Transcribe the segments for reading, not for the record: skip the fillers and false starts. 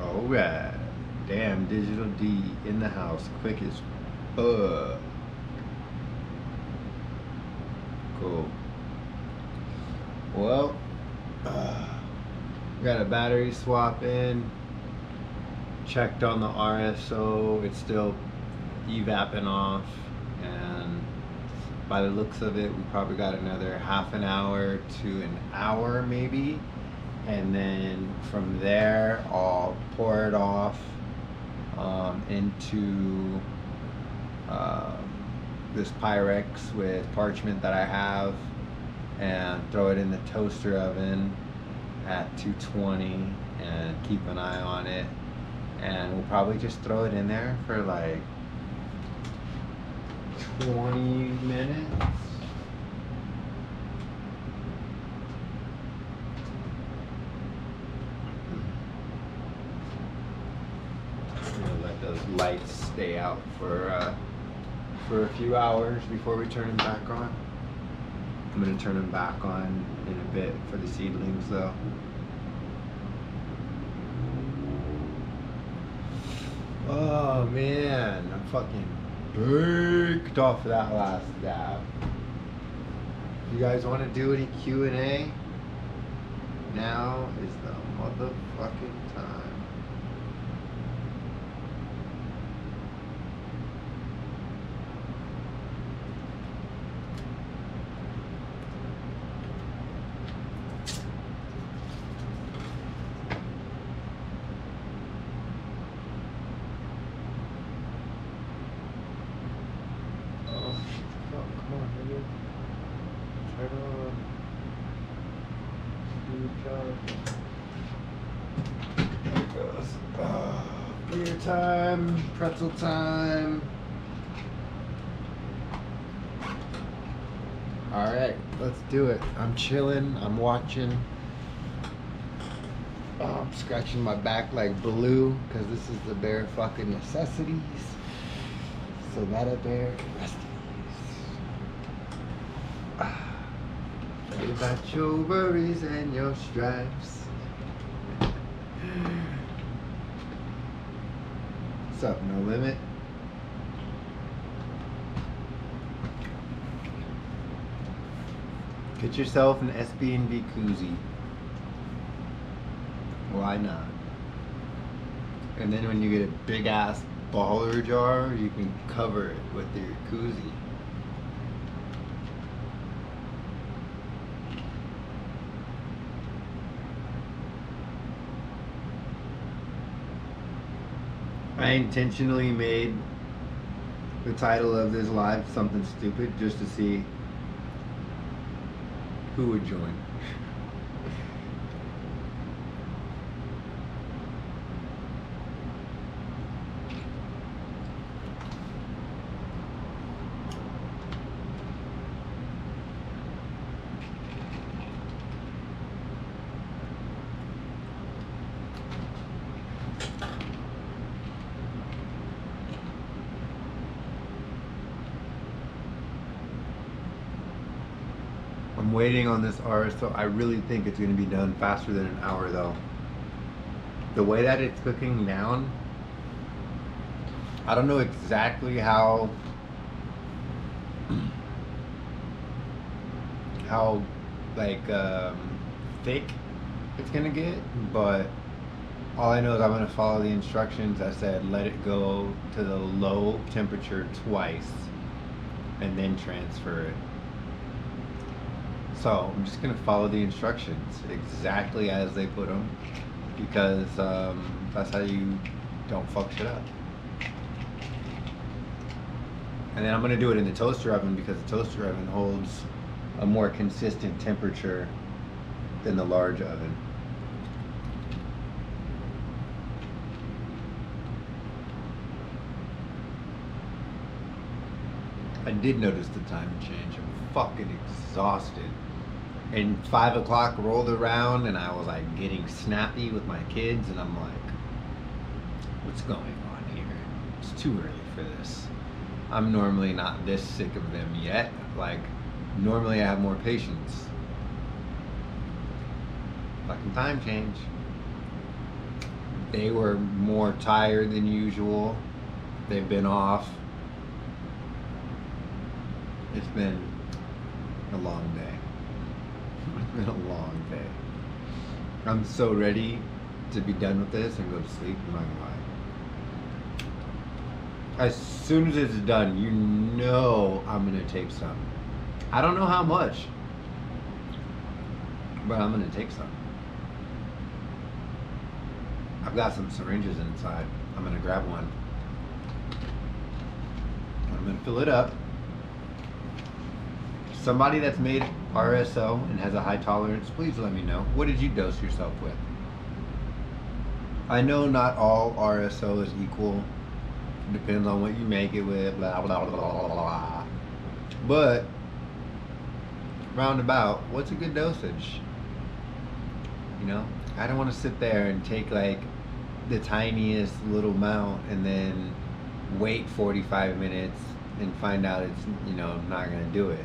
Alright. Damn, Digital D in the house. Quick as fuck. Cool. Well, got a battery swap in. Checked on the RSO. It's still evapping off. And by the looks of it, we probably got another half an hour to an hour maybe. And then from there, I'll pour it off into this Pyrex with parchment that I have, and throw it in the toaster oven at 220 and keep an eye on it. And we'll probably just throw it in there for like 20 minutes. Let those lights stay out for a few hours before we turn them back on. I'm gonna turn them back on in a bit for the seedlings though. Oh man, I'm fucking baked off of that last dab. You guys want to do any Q&A? Now is the motherfucking time. Beer time, pretzel time. Alright, let's do it. I'm chilling, I'm watching. Oh, I'm scratching my back like blue because this is the bare fucking necessities. So that a bare rest of these. Forget about your worries and your stripes. What's up, No Limit? Get yourself an SB&B koozie. Why not? And then when you get a big ass baller jar, you can cover it with your koozie. I intentionally made the title of this live something stupid just to see who would join. I'm waiting on this RSO. I really think it's going to be done faster than an hour though. The way that it's cooking down, I don't know exactly how like thick it's going to get, but all I know is I'm going to follow the instructions. I said let it go to the low temperature twice and then transfer it. So I'm just going to follow the instructions exactly as they put them, because that's how you don't fuck shit up. And then I'm going to do it in the toaster oven because the toaster oven holds a more consistent temperature than the large oven. I did notice the time change. I'm fucking exhausted. And 5 o'clock rolled around and I was like getting snappy with my kids, and I'm like, what's going on here? It's too early for this. I'm normally not this sick of them yet. Like, normally I have more patience. Fucking time change. They were more tired than usual. They've been off. It's been a long day. It's been a long day. I'm so ready to be done with this and go to sleep. I'm not gonna lie. As soon as it's done, you know I'm gonna take some. I don't know how much, but I'm gonna take some. I've got some syringes inside. I'm gonna grab one. I'm gonna fill it up. Somebody that's made RSO and has a high tolerance, please let me know. What did you dose yourself with? I know not all RSO is equal. Depends on what you make it with, blah, blah, blah, blah, blah. But, roundabout, what's a good dosage? You know? I don't want to sit there and take like the tiniest little amount and then wait 45 minutes and find out it's, you know, not going to do it.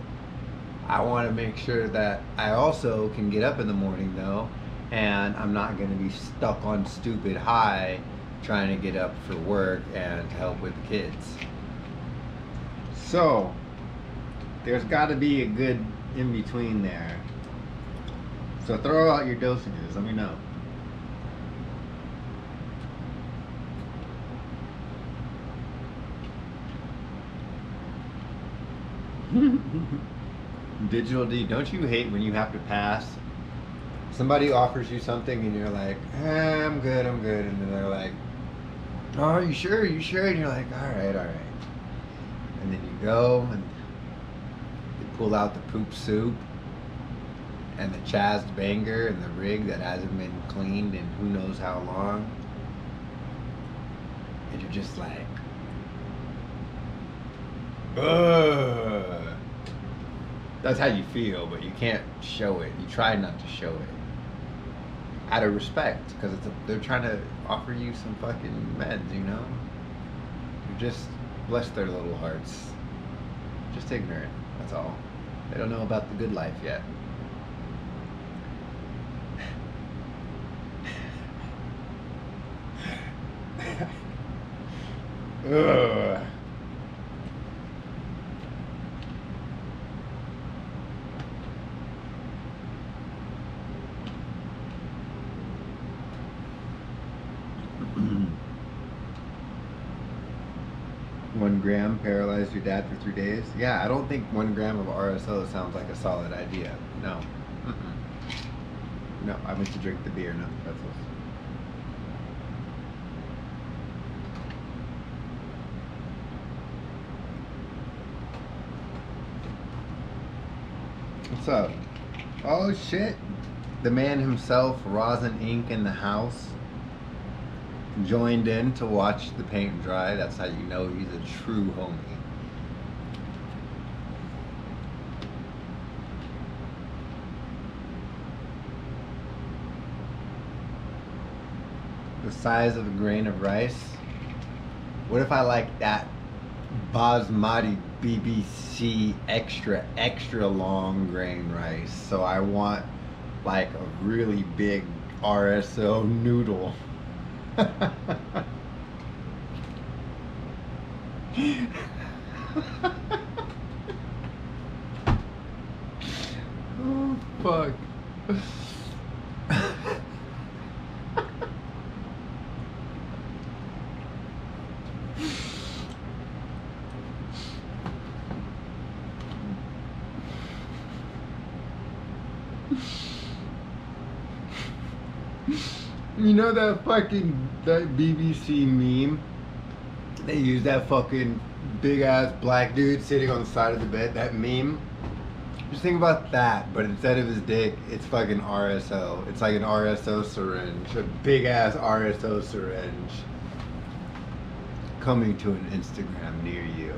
I want to make sure that I also can get up in the morning though, and I'm not going to be stuck on stupid high trying to get up for work and to help with the kids. So there's got to be a good in between there. So throw out your dosages, let me know. Digital D, don't you hate when you have to pass? Somebody offers you something and you're like, I'm good, and then they're like, oh, are you sure, and you're like, all right, and then you go and they pull out the poop soup and the chazed banger and the rig that hasn't been cleaned in who knows how long, and you're just like, ugh. That's how you feel, but you can't show it. You try not to show it out of respect, because they're trying to offer you some fucking meds, you know? You just bless their little hearts. Just ignorant, that's all. They don't know about the good life yet. Ugh. One gram paralyzed your dad for 3 days? Yeah, I don't think 1 gram of RSO sounds like a solid idea. No. No, I went to drink the beer, not the pretzels. What's up? Oh shit. The man himself, Rosin Inc. in the house, joined in to watch the paint dry. That's how you know he's a true homie. The size of a grain of rice. What if I like that basmati BBC extra long grain rice? So I want like a really big RSO noodle. Oh fuck. You know that BBC meme? They use that fucking big ass black dude sitting on the side of the bed, that meme. Just think about that, but instead of his dick, it's fucking RSO. It's like an RSO syringe, a big ass RSO syringe. Coming to an Instagram near you.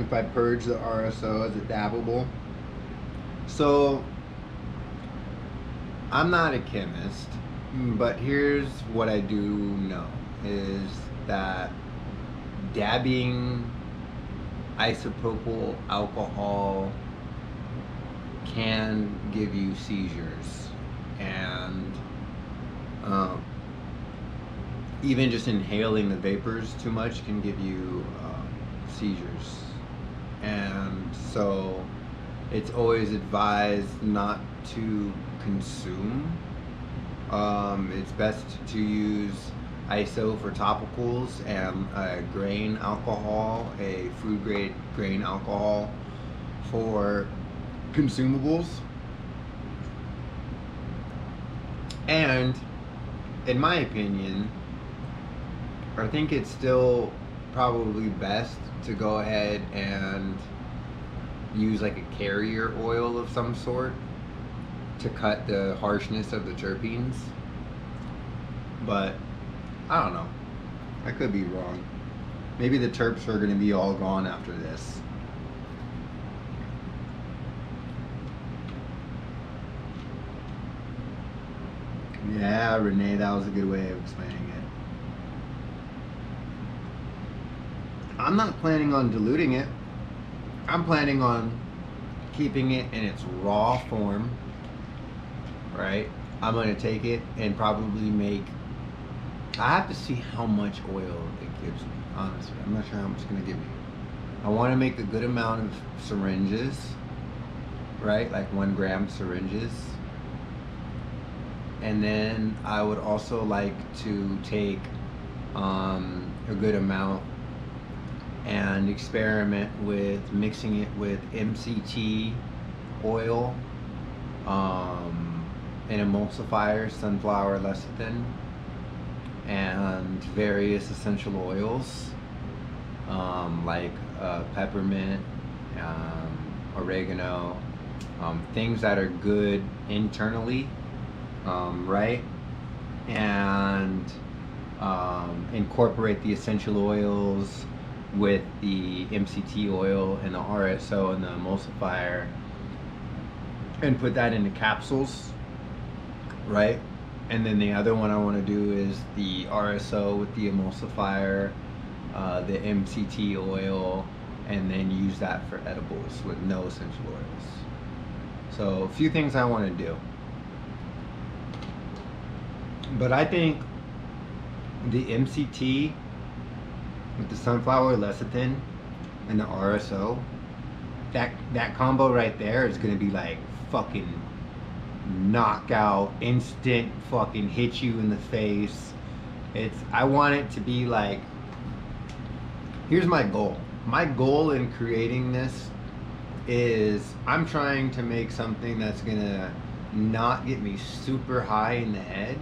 If I purge the RSO, is it dabbable? So, I'm not a chemist, but here's what I do know, is that dabbing isopropyl alcohol can give you seizures, and even just inhaling the vapors too much can give you seizures. And so it's always advised not to consume. It's best to use ISO for topicals and grain alcohol, a food grade grain alcohol for consumables. And in my opinion, I think it's still probably best to go ahead and use like a carrier oil of some sort to cut the harshness of the terpenes. But I don't know, I could be wrong. Maybe the terps are going to be all gone after this. Yeah, Renee, that was a good way of explaining it. I'm not planning on diluting it. I'm planning on keeping it in its raw form, right? I'm going to take it and probably make, I have to see how much oil it gives me, honestly. I'm not sure how much it's going to give me. I want to make a good amount of syringes, right? Like 1 gram syringes. And then I would also like to take a good amount and experiment with mixing it with MCT oil, an emulsifier, sunflower lecithin, and various essential oils like peppermint, oregano, things that are good internally, right? And incorporate the essential oils with the MCT oil and the RSO and the emulsifier, and put that into capsules, right? And then the other one I want to do is the RSO with the emulsifier, the MCT oil, and then use that for edibles with no essential oils. So a few things I want to do. But I think the MCT with the sunflower lecithin and the RSO, that combo right there is gonna be like fucking knockout, instant fucking hit you in the face. I want it to be like, here's my goal. My goal in creating this is I'm trying to make something that's gonna not get me super high in the head,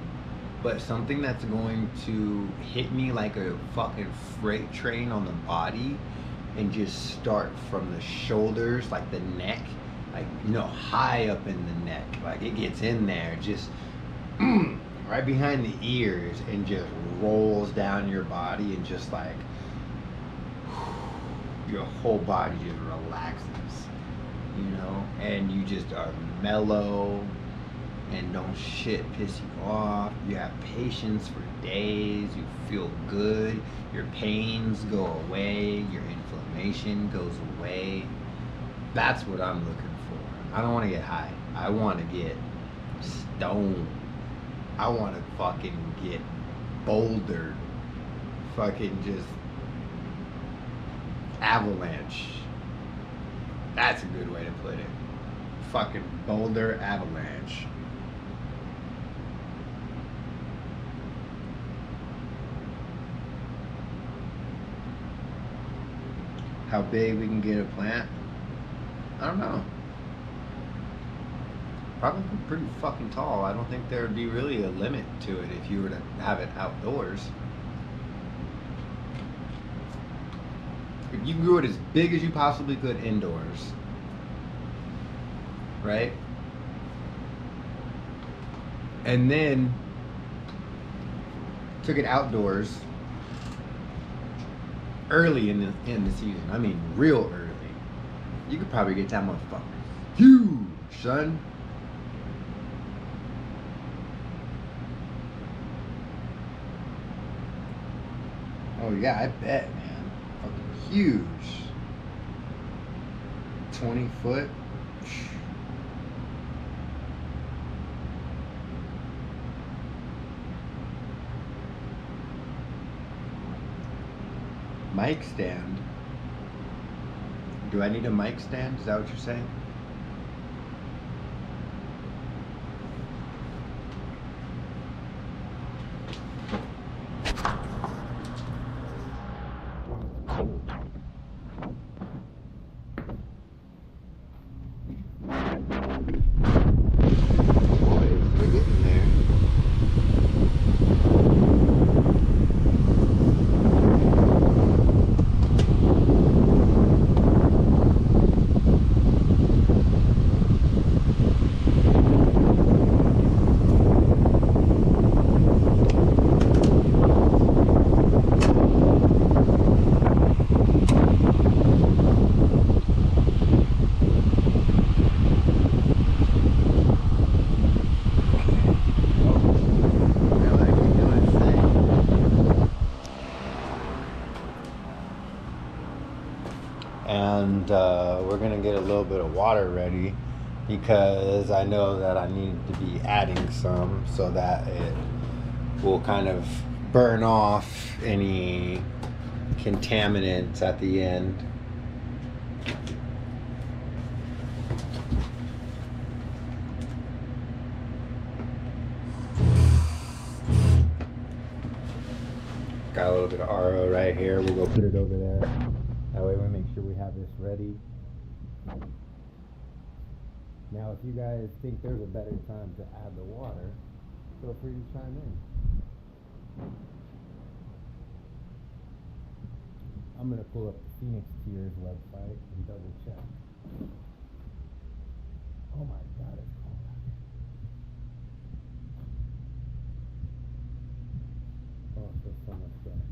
but something that's going to hit me like a fucking freight train on the body and just start from the shoulders, like the neck, like, you know, high up in the neck. Like it gets in there, just right behind the ears, and just rolls down your body, and just like your whole body just relaxes, you know, and you just are mellow. And don't shit piss you off. You have patience for days. You feel good. Your pains go away. Your inflammation goes away. That's what I'm looking for. I don't want to get high. I want to get stoned. I want to fucking get bouldered. Fucking just avalanche. That's a good way to put it. Fucking boulder avalanche. How big we can get a plant? I don't know. Probably pretty fucking tall. I don't think there'd be really a limit to it if you were to have it outdoors. If you grew it as big as you possibly could indoors, right? And then took it outdoors early in the season. I mean, real early. You could probably get that motherfucker huge, son. Oh yeah, I bet, man. fucking huge. 20 foot. Mic stand. Do I need a mic stand? Is that what you're saying? And we're gonna get a little bit of water ready because I know that I need to be adding some so that it will kind of burn off any contaminants at the end. Got a little bit of RO right here. We'll go put it over there. That way we make sure we have this ready. Now if you guys think there's a better time to add the water, feel free to chime in. I'm going to pull up the Phoenix Tiers website and double check. Oh my god, it's cold out here. Oh, it feels so much better.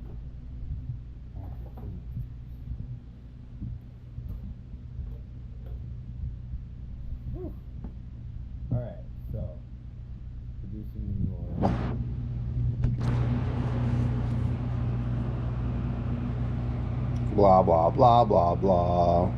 Alright, so producing the oil. Blah blah blah blah blah.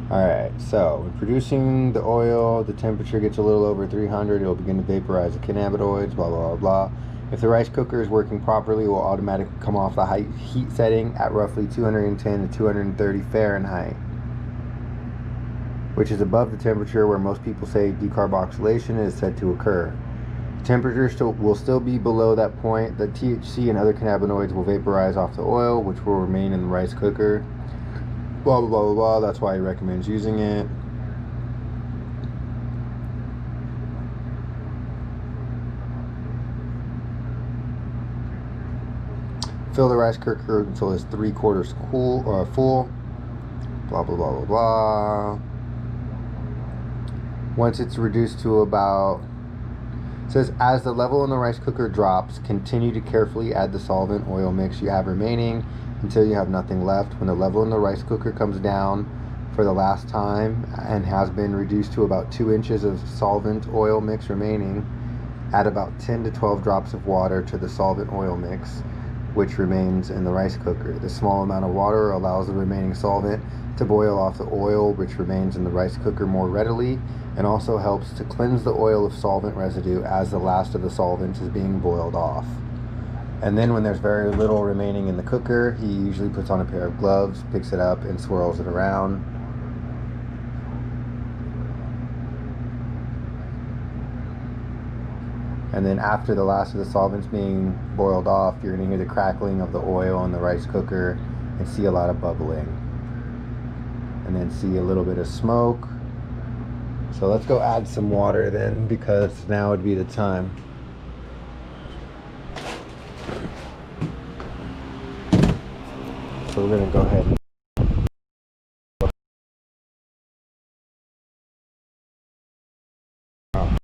Alright, so when producing the oil, the temperature gets a little over 300, it will begin to vaporize the cannabinoids, blah blah blah. If the rice cooker is working properly, it will automatically come off the high heat setting at roughly 210 to 230 Fahrenheit, which is above the temperature where most people say decarboxylation is said to occur. The temperature will still be below that point. The THC and other cannabinoids will vaporize off the oil, which will remain in the rice cooker. Blah blah blah blah blah. That's why he recommends using it. Fill the rice cooker until it's 3/4 full. Blah blah blah blah blah. Once it's reduced to about, it says, as the level in the rice cooker drops, continue to carefully add the solvent oil mix you have remaining until you have nothing left. When the level in the rice cooker comes down for the last time and has been reduced to about 2 inches of solvent oil mix remaining, add about 10 to 12 drops of water to the solvent oil mix, which remains in the rice cooker. The small amount of water allows the remaining solvent to boil off the oil, which remains in the rice cooker more readily, and also helps to cleanse the oil of solvent residue as the last of the solvent is being boiled off. And then when there's very little remaining in the cooker, he usually puts on a pair of gloves, picks it up, and swirls it around. And then after the last of the solvents being boiled off, you're going to hear the crackling of the oil in the rice cooker and see a lot of bubbling. And then see a little bit of smoke. So let's go add some water then, because now would be the time. So we're going to go ahead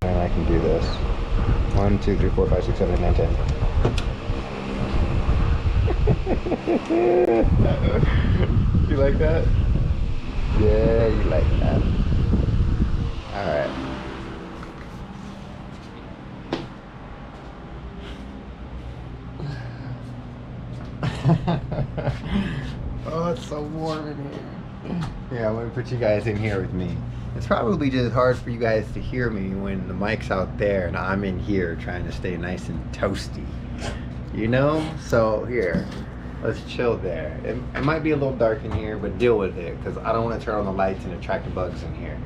and I can do this. 1, 2, 3, 4, 5, 6, 7, 8, 9, 10. You like that? Yeah, you like that. Alright. Oh, it's so warm in here. Yeah, I'm gonna put you guys in here with me. It's probably just hard for you guys to hear me when the mic's out there and I'm in here trying to stay nice and toasty. You know? So here, let's chill there. It might be a little dark in here, but deal with it, because I don't want to turn on the lights and attract the bugs in here.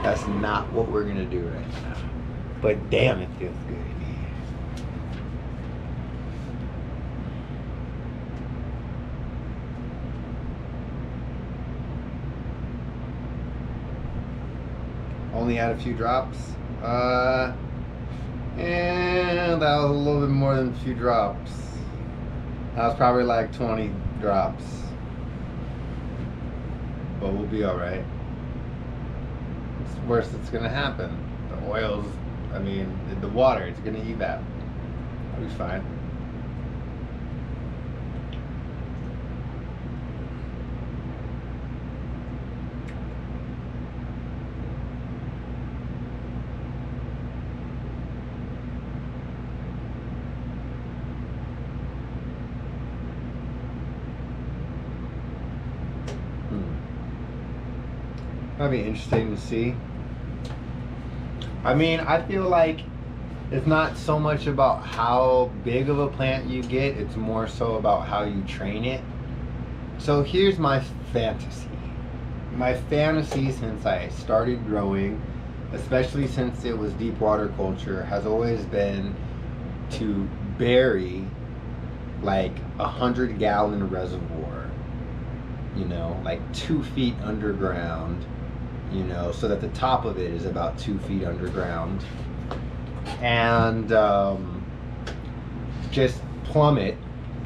That's not what we're gonna do right now. But damn, it feels good in here. Only had a few drops. And that was a little bit more than a few drops. That was probably like 20 drops. But we'll be alright. It's the worst that's gonna happen. The oils, I mean, the water, it's gonna evap. I'll be fine. That'd be interesting to see. I mean, I feel like it's not so much about how big of a plant you get, it's more so about how you train it. So here's my fantasy. My fantasy since I started growing, especially since it was deep water culture, has always been to bury like 100-gallon reservoir, you know, like 2 feet underground, you know, so that the top of it is about 2 feet underground, and just plumb it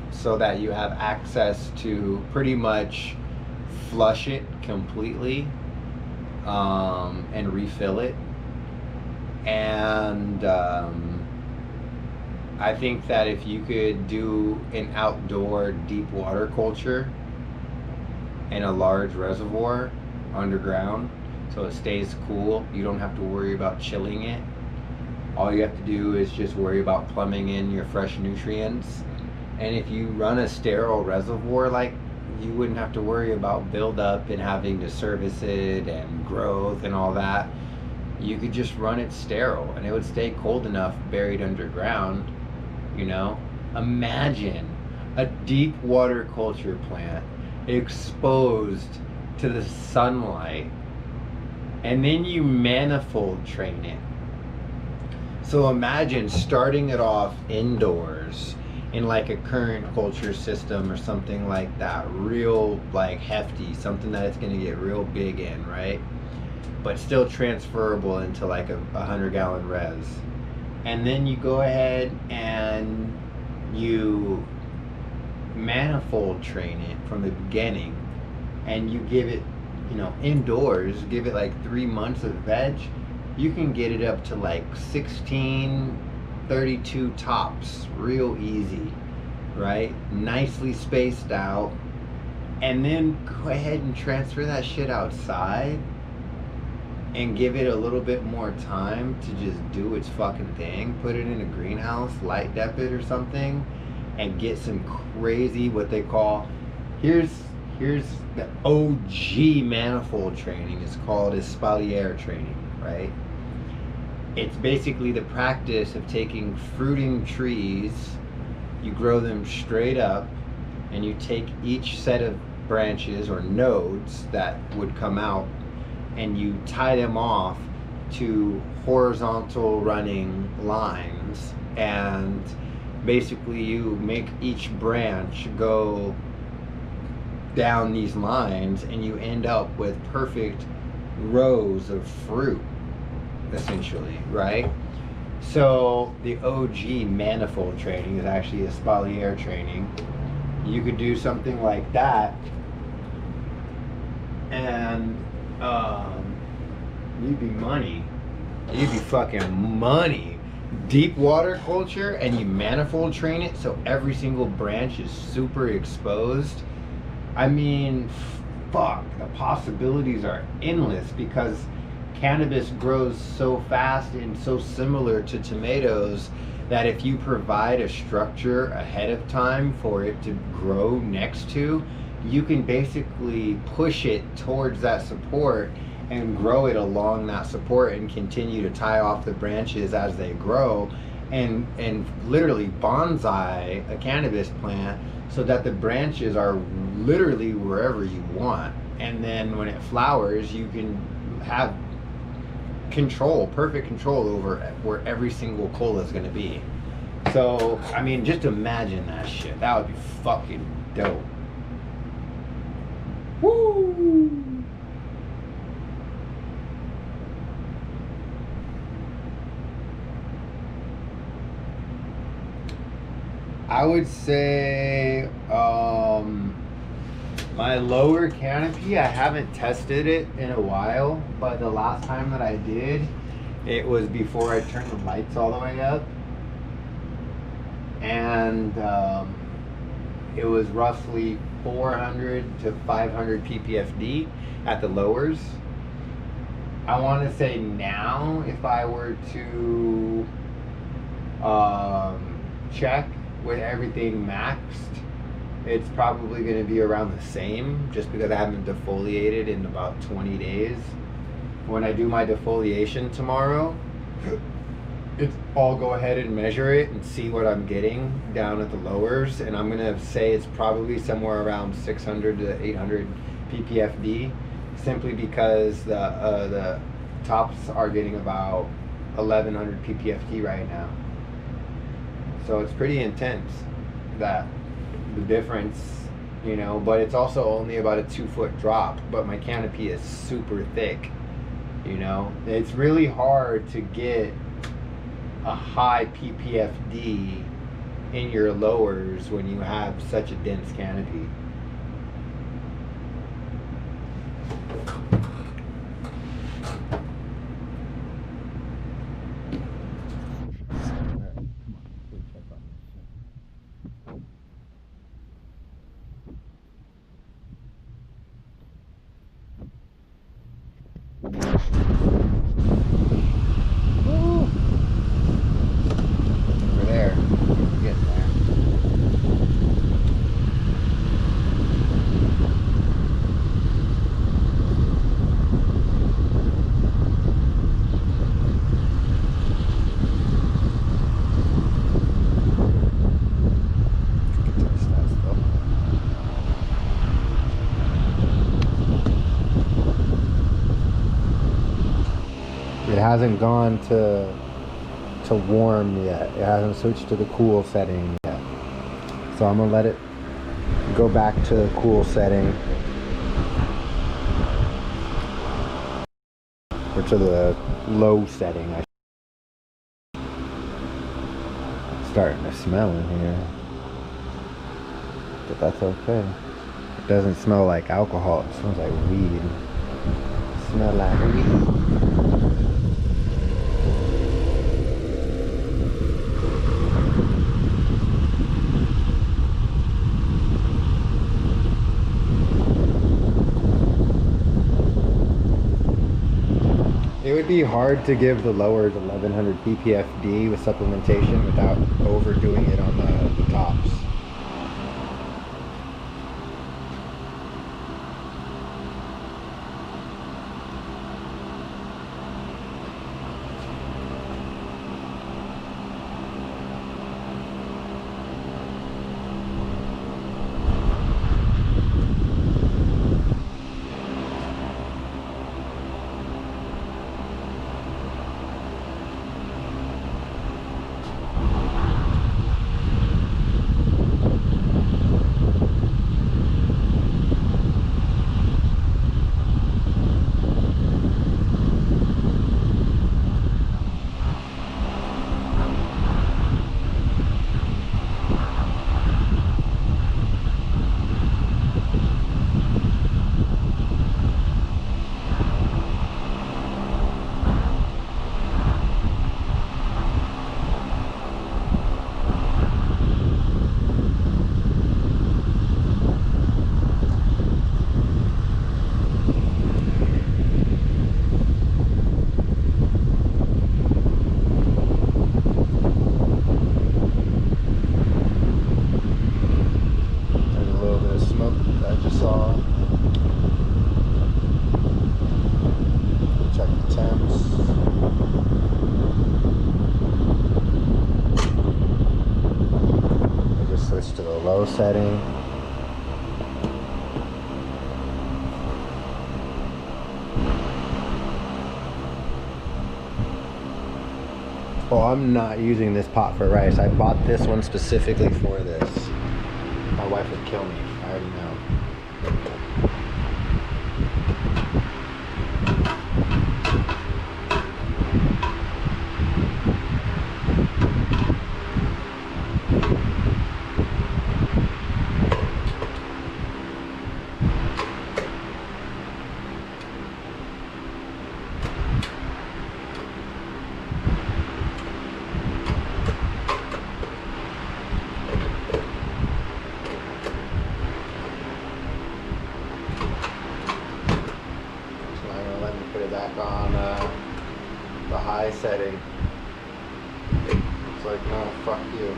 so that you have access to pretty much flush it completely, and refill it. And I think that if you could do an outdoor deep water culture in a large reservoir underground, so it stays cool, you don't have to worry about chilling it. All you have to do is just worry about plumbing in your fresh nutrients. And if you run a sterile reservoir, like, you wouldn't have to worry about buildup and having to service it and growth and all that. You could just run it sterile and it would stay cold enough buried underground, you know? Imagine a deep water culture plant exposed to the sunlight, and then you manifold train it. So imagine starting it off indoors in like a current culture system or something like that, real like hefty, something that it's gonna get real big in, right? But still transferable into like a 100-gallon res. And then you go ahead and you manifold train it from the beginning, and you give it, you know, indoors, give it like 3 months of veg, you can get it up to like 16, 32 tops real easy, right? Nicely spaced out. And then go ahead and transfer that shit outside and give it a little bit more time to just do its fucking thing. Put it in a greenhouse, light dep it or something, and get some crazy, what they call, here's the OG manifold training. It's called espalier training, right? It's basically the practice of taking fruiting trees, you grow them straight up, and you take each set of branches or nodes that would come out, and you tie them off to horizontal running lines, and basically you make each branch go down these lines, and you end up with perfect rows of fruit, essentially, right? So the OG manifold training is actually espalier training. You could do something like that, and you'd be money. You'd be fucking money. Deep water culture, and you manifold train it so every single branch is super exposed. I mean, fuck, the possibilities are endless, because cannabis grows so fast and so similar to tomatoes that if you provide a structure ahead of time for it to grow next to, you can basically push it towards that support and grow it along that support and continue to tie off the branches as they grow, and literally bonsai a cannabis plant so that the branches are literally wherever you want. And then when it flowers, you can have control, perfect control over where every single cola is going to be. So, I mean, just imagine that shit. That would be fucking dope. Woo! I would say my lower canopy, I haven't tested it in a while, but the last time that I did, it was before I turned the lights all the way up. And it was roughly 400 to 500 ppfd at the lowers. I want to say now, if I were to check with everything maxed, it's probably going to be around the same, just because I haven't defoliated in about 20 days. When I do my defoliation tomorrow, I'll go ahead and measure it and see what I'm getting down at the lowers, and I'm going to say it's probably somewhere around 600 to 800 ppfd, simply because the tops are getting about 1100 ppfd right now. So it's pretty intense, that the difference, you know, but it's also only about a 2-foot drop, but my canopy is super thick, you know. It's really hard to get a high ppfd in your lowers when you have such a dense canopy. It hasn't gone to warm yet. It hasn't switched to the cool setting yet. So I'm gonna let it go back to the cool setting, or to the low setting. It's starting to smell in here, but that's okay. It doesn't smell like alcohol. It smells like weed. It smells like weed. It would be hard to give the lowers 1100 ppfd with supplementation without overdoing it on the tops. low setting. Oh, I'm not using this pot for rice. I bought this one specifically for this. My wife would kill me. I already know. On the high setting. It's like, no, fuck you.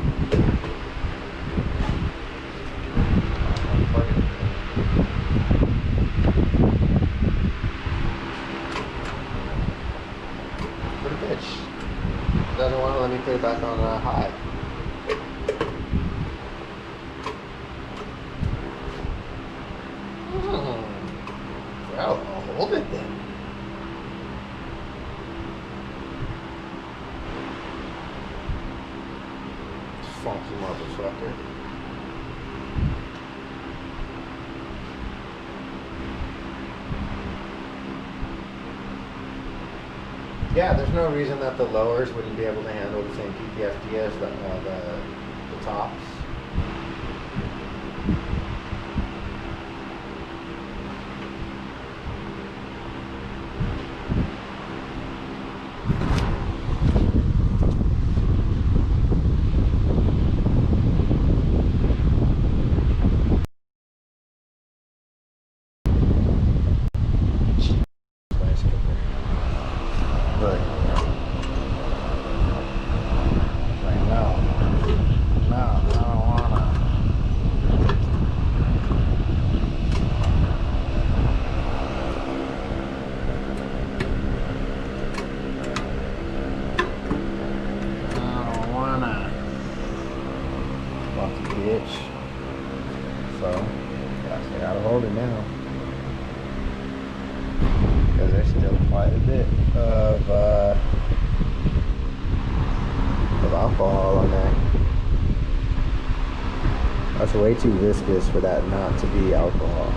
What a bitch. Doesn't want to let me put it back on high. Well, I'll hold it then. Funky motherfucker. Yeah, there's no reason that the lowers wouldn't be able to handle the same PPFD as the tops. So, I gotta hold it now. Because there's still quite a bit of alcohol on there. That's way too viscous for that not to be alcohol.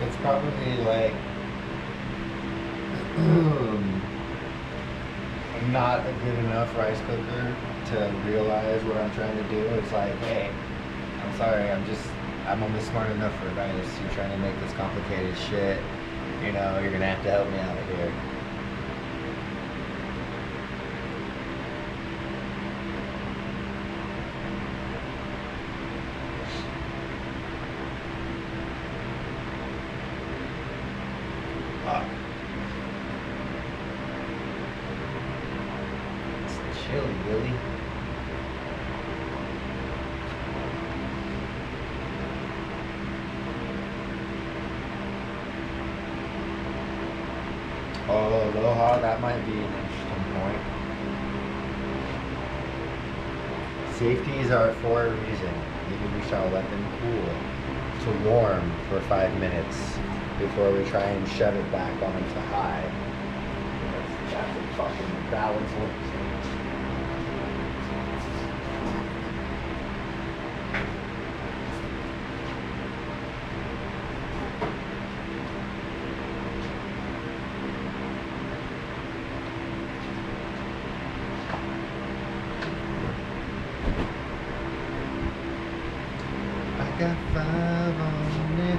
It's probably like not a good enough rice cooker to realize what I'm trying to do. It's like, hey, I'm sorry, I'm only smart enough for rice. You're trying to make this complicated shit. You know, you're gonna have to help me out here. It's chilly, really. Oh, aloha, that might be an interesting point. Safeties are for a reason. Maybe we shall let them cool to warm for 5 minutes before we try and shove it back onto high. That's the fucking balance works. 25 on it.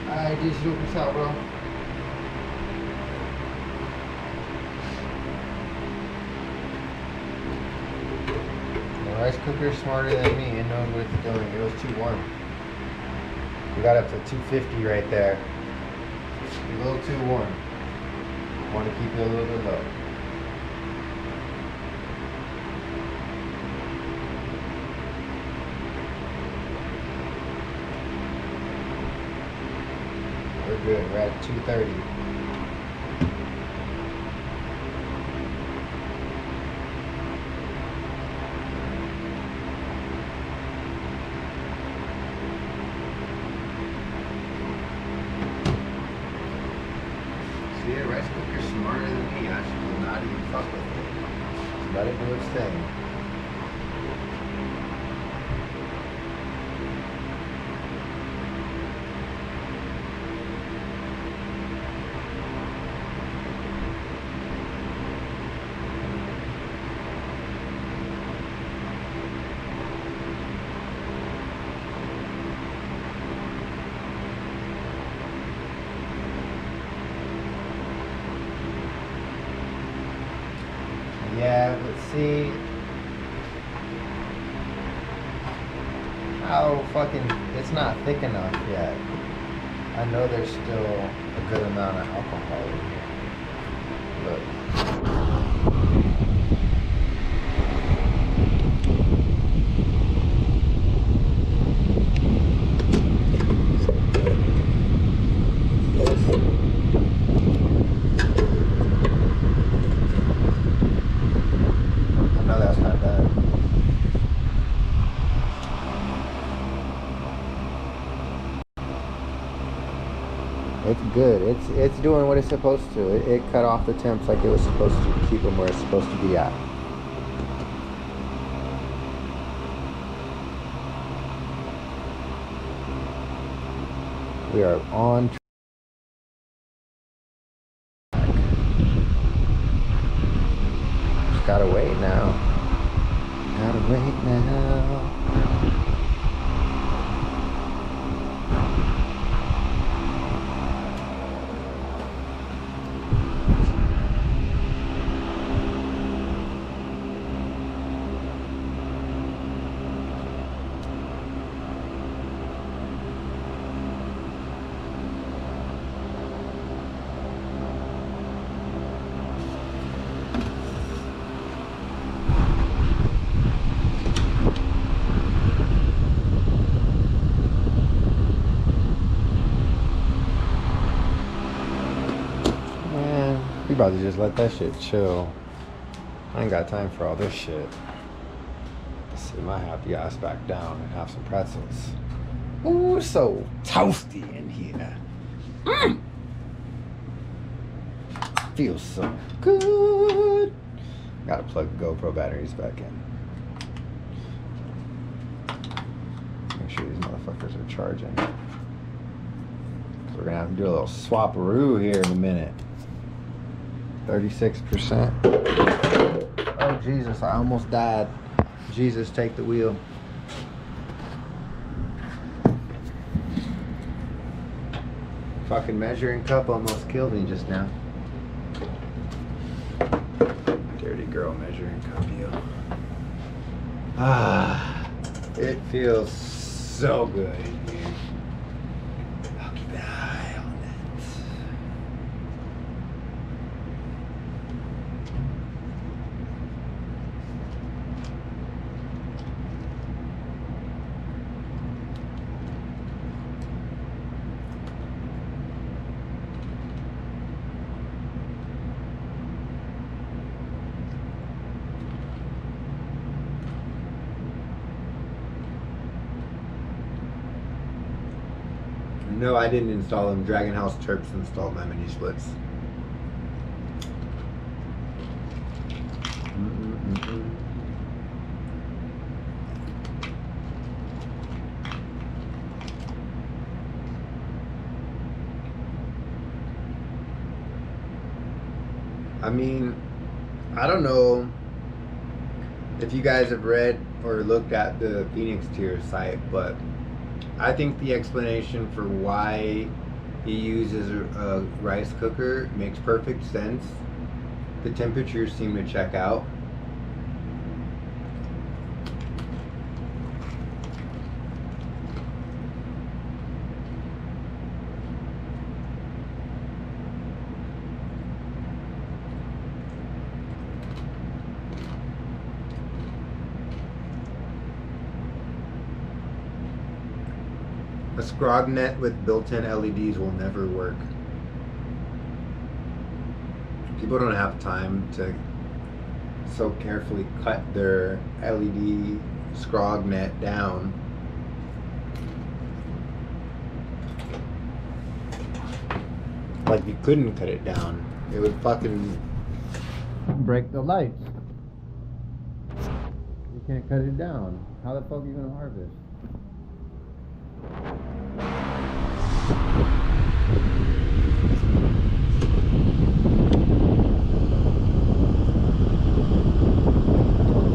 Alright, digital, peace out, bro. The rice cooker is smarter than me and knows what it's doing. It was too warm. We got up to 250 right there. A little too warm. Want to keep it a little bit low. We're good. We're at 230. See, a rice cooker's smarter than me. I should not even fuck with it. Just let it do its thing. Yeah, but see how fucking it's not thick enough yet. I know there's still a good amount of alcohol in here. Look. It's good. It's doing what it's supposed to. It cut off the temps like it was supposed to, keep them where it's supposed to be at. We are on track. Just gotta wait now. Gotta wait now. We about to just let that shit chill. I ain't got time for all this shit. Sit my happy ass back down and have some pretzels. Ooh, so toasty in here. Feels so good. Gotta plug the GoPro batteries back in. Make sure these motherfuckers are charging. We're gonna have to do a little swap-a-roo here in a minute. 36%. Oh Jesus, I almost died. Jesus, take the wheel. Fucking measuring cup almost killed me just now. Dirty girl measuring cup, you. Ah, it feels so good in here. I'll keep an eye on it. No, I didn't install them. Dragon House Terps installed my mini splits. I mean, I don't know if you guys have read or looked at the Phoenix Tier site, but I think the explanation for why he uses a rice cooker makes perfect sense. The temperatures seem to check out. A scrog net with built-in LEDs will never work. People don't have time to so carefully cut their LED scrog net down. Like, you couldn't cut it down. It would fucking break the lights. You can't cut it down. How the fuck are you gonna harvest?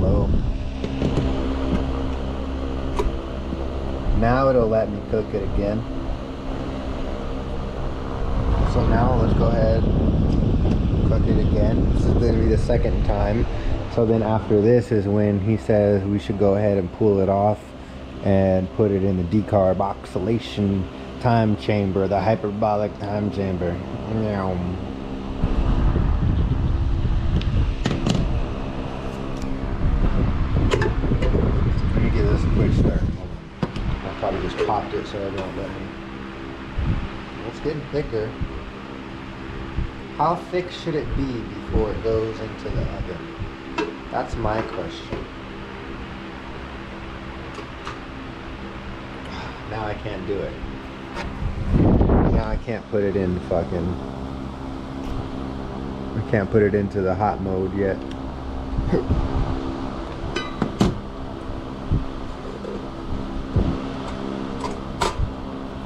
Low. Now it'll let me cook it again. So now let's go ahead and cook it again. This is going to be the second time. So then after this is when he says we should go ahead and pull it off and put it in the decarboxylation time chamber, the hyperbolic time chamber. Let me give this a quick start. I probably just popped it so it won't let me. It's getting thicker. How thick should it be before it goes into the oven? That's my question. Now I can't do it. Now I can't put it in fucking... I can't put it into the hot mode yet.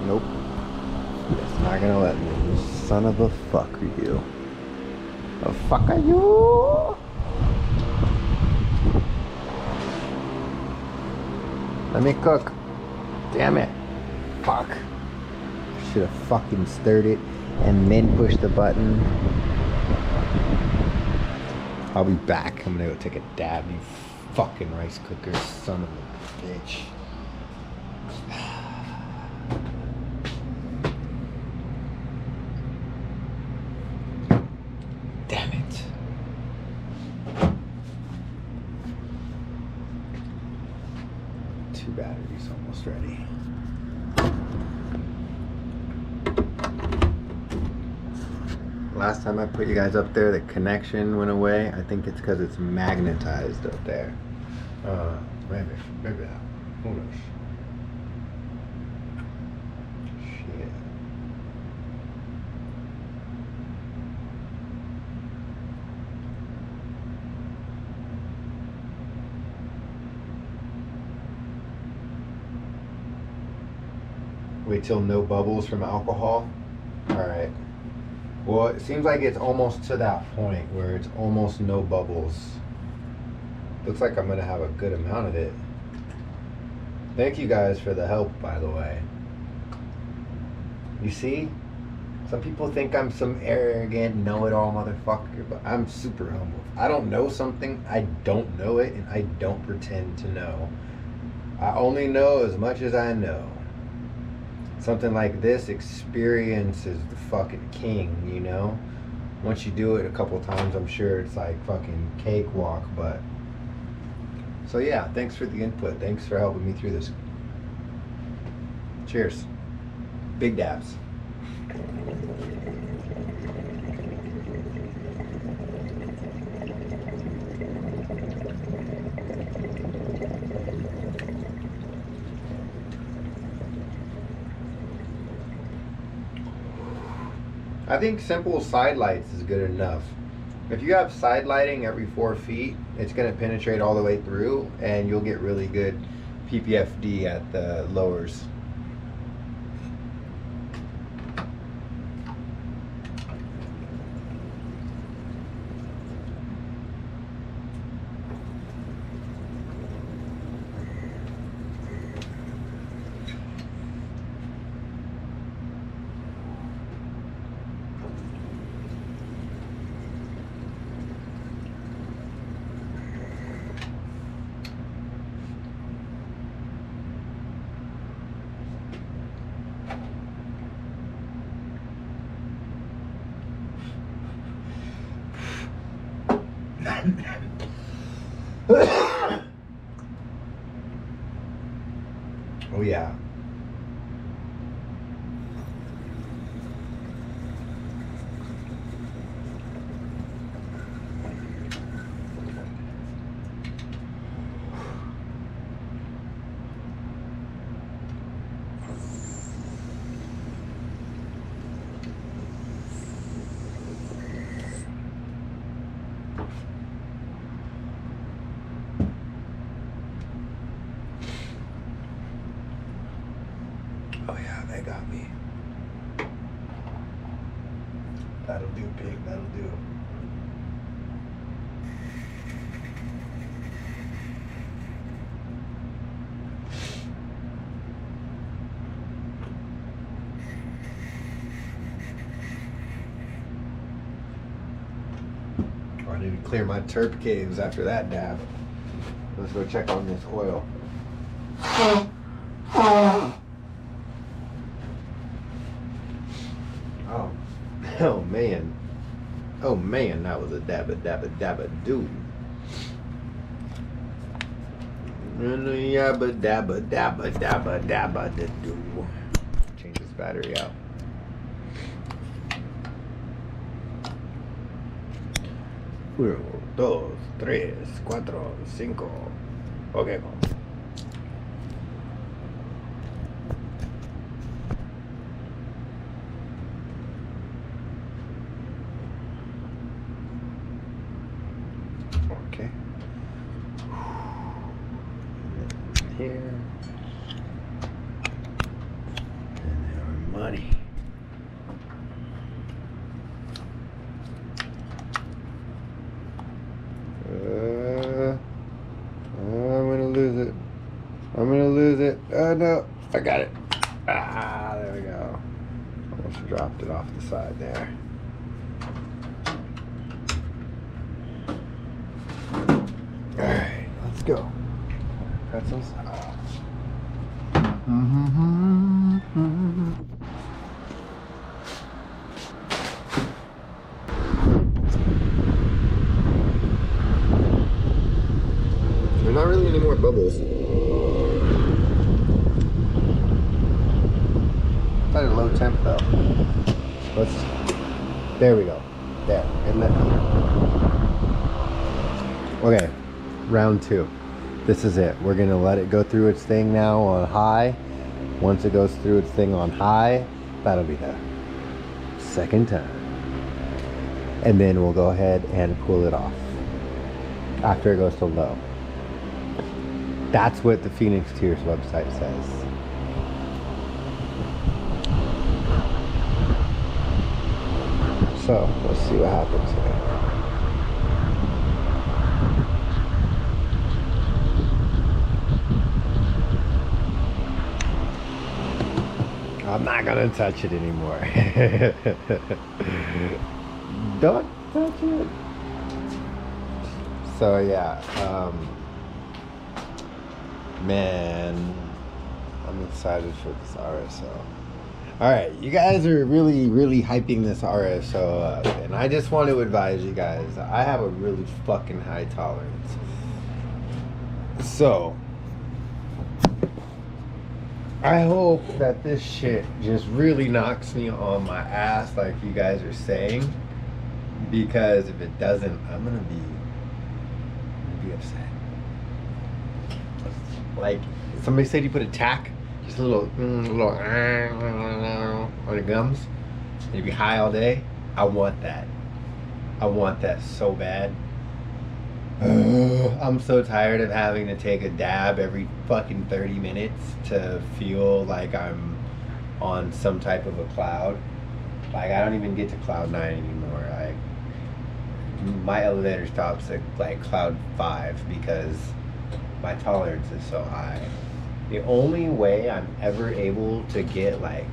Nope. It's not gonna let me. You son of a fuck are you. The fuck are you? Let me cook. Damn it. Fuck. I should have fucking stirred it and then pushed the button. I'll be back. I'm gonna go take a dab, you fucking rice cooker, son of a bitch. Damn it. Two batteries almost ready. Last time I put you guys up there, the connection went away. I think it's because it's magnetized up there. Maybe not. Who knows? Shit. Wait till no bubbles from alcohol? Alright. Well, it seems like it's almost to that point where it's almost no bubbles. Looks like I'm gonna have a good amount of it. Thank you guys for the help, by the way. You see? Some people think I'm some arrogant, know-it-all motherfucker, but I'm super humble. If I don't know something, I don't know it, and I don't pretend to know. I only know as much as I know. Something like this, experience is the fucking king, you know? Once you do it a couple times, I'm sure it's like fucking cakewalk, but... So yeah, thanks for the input. Thanks for helping me through this. Cheers. Big dabs. I think simple side lights is good enough. If you have side lighting every 4 feet, it's going to penetrate all the way through, and you'll get really good PPFD at the lowers. Oh yeah. Oh yeah, they got me. That'll do, pig, that'll do. Oh, I need to clear my terp caves after that dab. Let's go check on this oil. Oh man. Oh man, that was a dabba dabba dabba do. Yabba dabba dabba dabba dabba do. Change this battery out. Uno, dos, tres, cuatro, cinco. Okay, go. Okay. Here. And then our money. I'm gonna lose it. I'm gonna lose it. Oh no, I got it. Ah, there we go. Almost dropped it off the side there. Alright, let's go. Pretzels. There's not really any more bubbles. At a low temp though. There we go. There. And then. Okay. Round 2. This is it. We're gonna let it go through its thing now on high. Once it goes through its thing on high, that'll be the second time. And then we'll go ahead and cool it off after it goes to low. That's what the Phoenix Tears website says. So let's see what happens here. I'm not gonna touch it anymore. Don't touch it. So yeah, man, I'm excited for this RSO. Alright, you guys are really hyping this RSO up, and I just want to advise you guys, I have a really fucking high tolerance. So I hope that this shit just really knocks me on my ass like you guys are saying, because if it doesn't, I'm gonna be upset. Like, somebody said you put a tack, just a little on your gums. and be high all day. I want that. I want that so bad. I'm so tired of having to take a dab every fucking 30 minutes to feel like I'm on some type of a cloud. Like, I don't even get to cloud 9 anymore. My elevator stops at like cloud 5 because my tolerance is so high. The only way I'm ever able to get like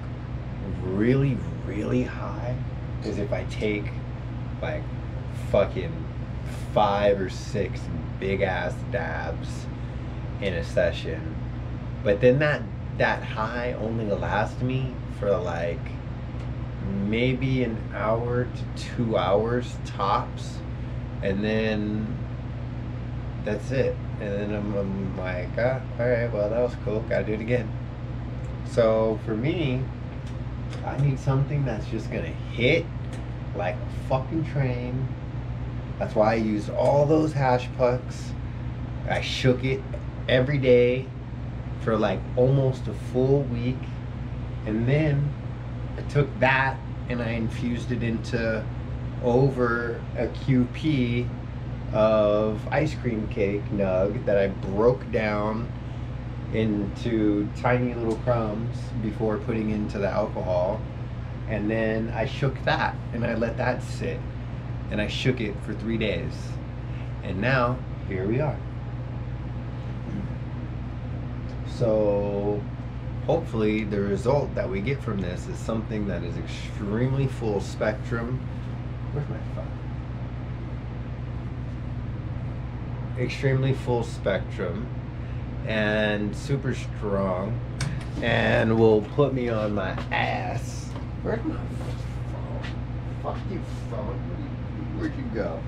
really, really high is if I take like fucking 5 or 6 big ass dabs in a session. But then that high only lasts me for like maybe an hour to 2 hours tops, and then that's it. And then I'm like, all right, well, that was cool, gotta do it again. So for me, I need something that's just gonna hit like a fucking train. That's why I used all those hash pucks. I shook it every day for like almost a full week, and then I took that and I infused it into over a QP of ice cream cake nug that I broke down into tiny little crumbs before putting into the alcohol. And then I shook that and I let that sit, and I shook it for 3 days, and now here we are. So hopefully the result that we get from this is something that is extremely full spectrum. Where's my phone? Extremely full spectrum and super strong, and will put me on my ass. Where's my phone? Fuck you, phone. Where'd you go?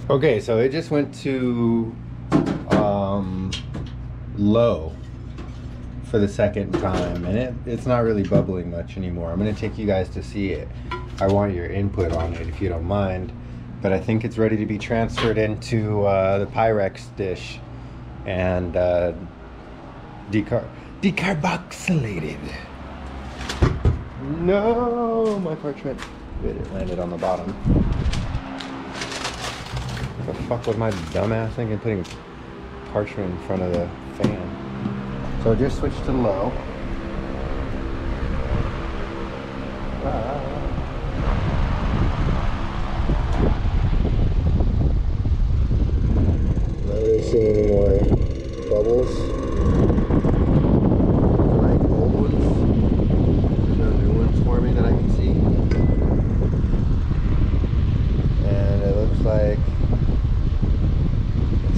Okay, so it just went to low for the second time, and it's not really bubbling much anymore. I'm going to take you guys to see it. I want your input on it if you don't mind, but I think it's ready to be transferred into the Pyrex dish and decarboxylated. No, my parchment. It landed on the bottom. What the fuck was my dumbass thinking putting parchment in front of the fan? So just switch to low. Not really seeing any more bubbles. Like old ones. There's no new ones for me that I can see. And it looks like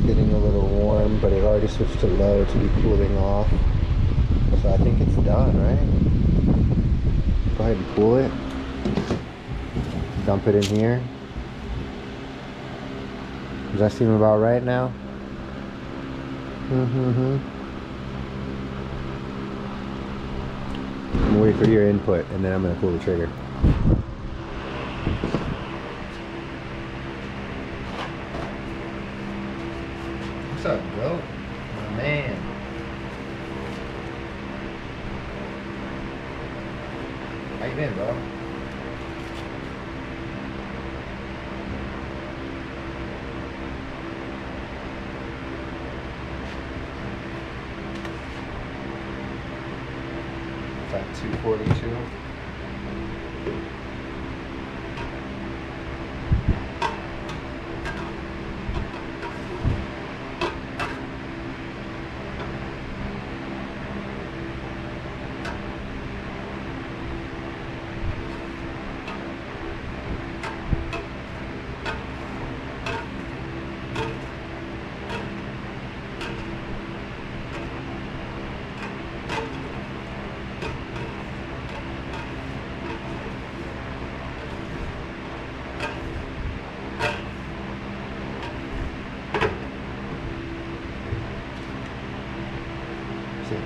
getting a little warm, but it already switched to low to be cooling off. So I think it's done, right? Go ahead and cool it. Dump it in here. Does that seem about right now? I'm gonna wait for your input, and then I'm gonna pull the trigger. What's up, bro? My man. How you been, bro? It's at 242.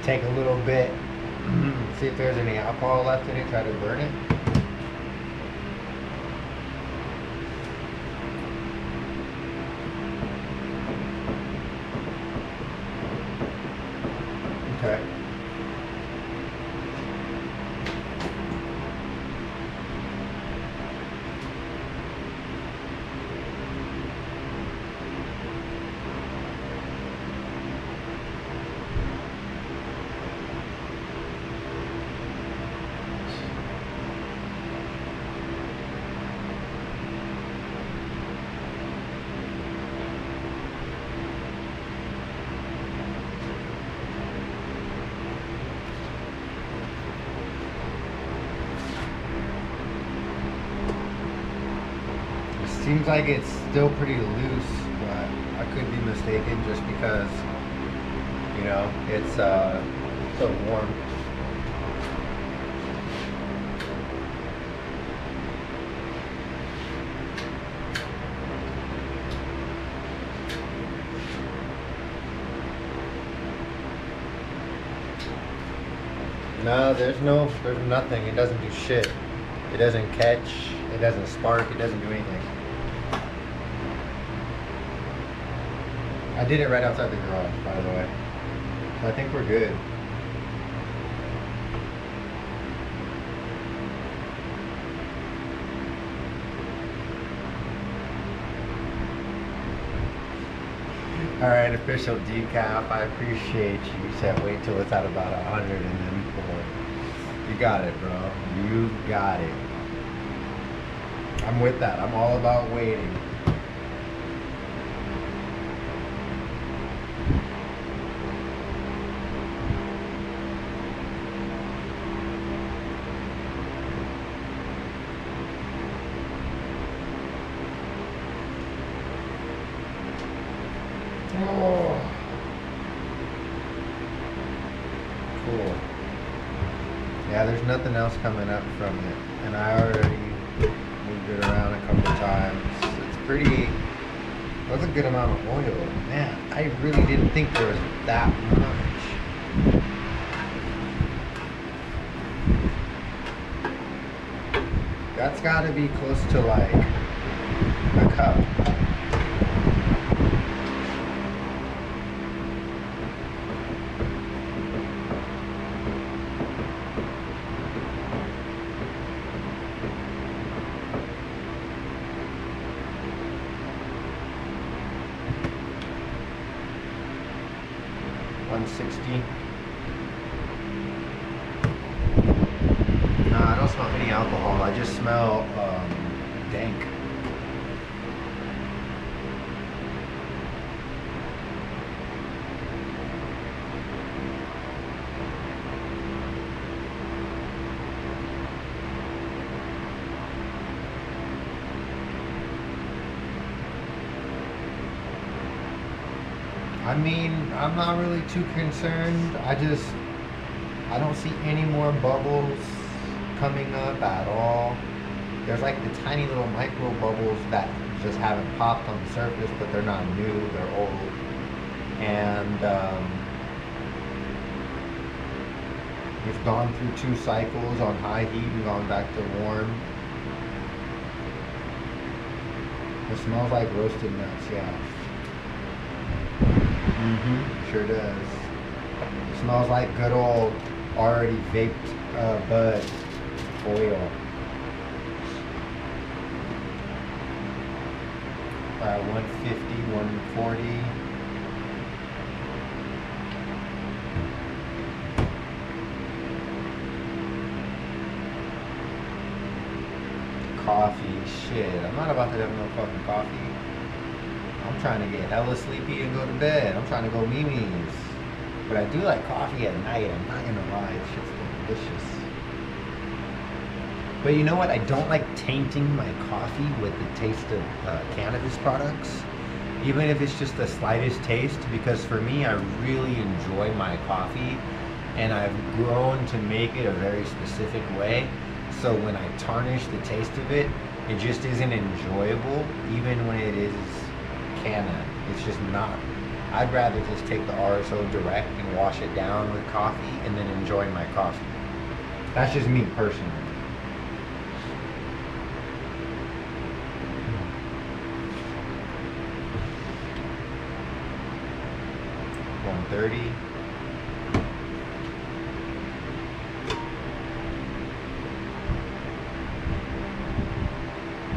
take a little bit, see if there's any alcohol left in it, try to burn it. Okay. Seems like it's still pretty loose, but I could be mistaken just because, you know, it's so warm. No, there's nothing. It doesn't do shit. It doesn't catch, it doesn't spark, it doesn't do anything. I did it right outside the garage, by the way. So I think we're good. Alright, official decaf. I appreciate you. You said wait till it's at about 100 and then pour. You got it, bro. You got it. I'm with that. I'm all about waiting. Oh. Cool. Yeah, there's nothing else coming up from it. And I already moved it around a couple times. It's pretty, that's a good amount of oil. Man, I really didn't think there was that much. That's gotta be close to like a cup. Nah, I don't smell any alcohol. I just smell dank. I mean, I'm not really too concerned. I don't see any more bubbles coming up at all. There's like the tiny little micro bubbles that just haven't popped on the surface, but they're not new, they're old. And we've gone through 2 cycles on high heat and gone back to warm. It smells like roasted nuts, yeah. Sure does. It smells like good old already vaped bud oil. 150, 140. Coffee, shit. I'm not about to have no fucking coffee. I'm trying to get hella sleepy and go to bed. I'm trying to go Mimi's. But I do like coffee at night. I'm not gonna lie, it's just delicious. But you know what? I don't like tainting my coffee with the taste of cannabis products. Even if it's just the slightest taste, because for me, I really enjoy my coffee. And I've grown to make it a very specific way. So when I tarnish the taste of it, it just isn't enjoyable, even when it is canna. It's just not I'd rather just take the RSO direct and wash it down with coffee and then enjoy my coffee. That's just me personally. 130.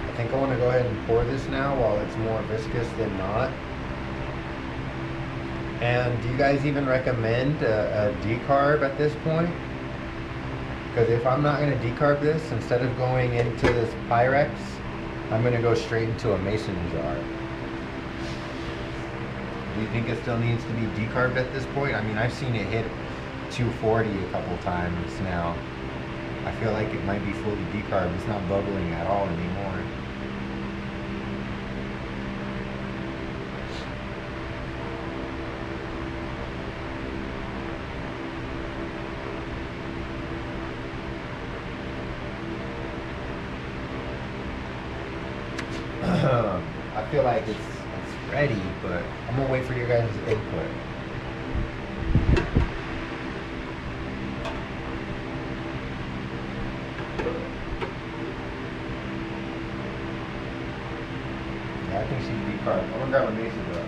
I think I want to go ahead and pour this now while it's more viscous than not. And do you guys even recommend a decarb at this point? Because if I'm not going to decarb this, instead of going into this Pyrex, I'm going to go straight into a mason jar. Do you think it still needs to be decarbed at this point? I mean, I've seen it hit 240 a couple times now. I feel like it might be fully decarbed. It's not bubbling at all anymore. I feel like it's ready, but I'm gonna wait for your guys' input. Yeah, I think she's decarbed. I'm gonna grab a mason jar.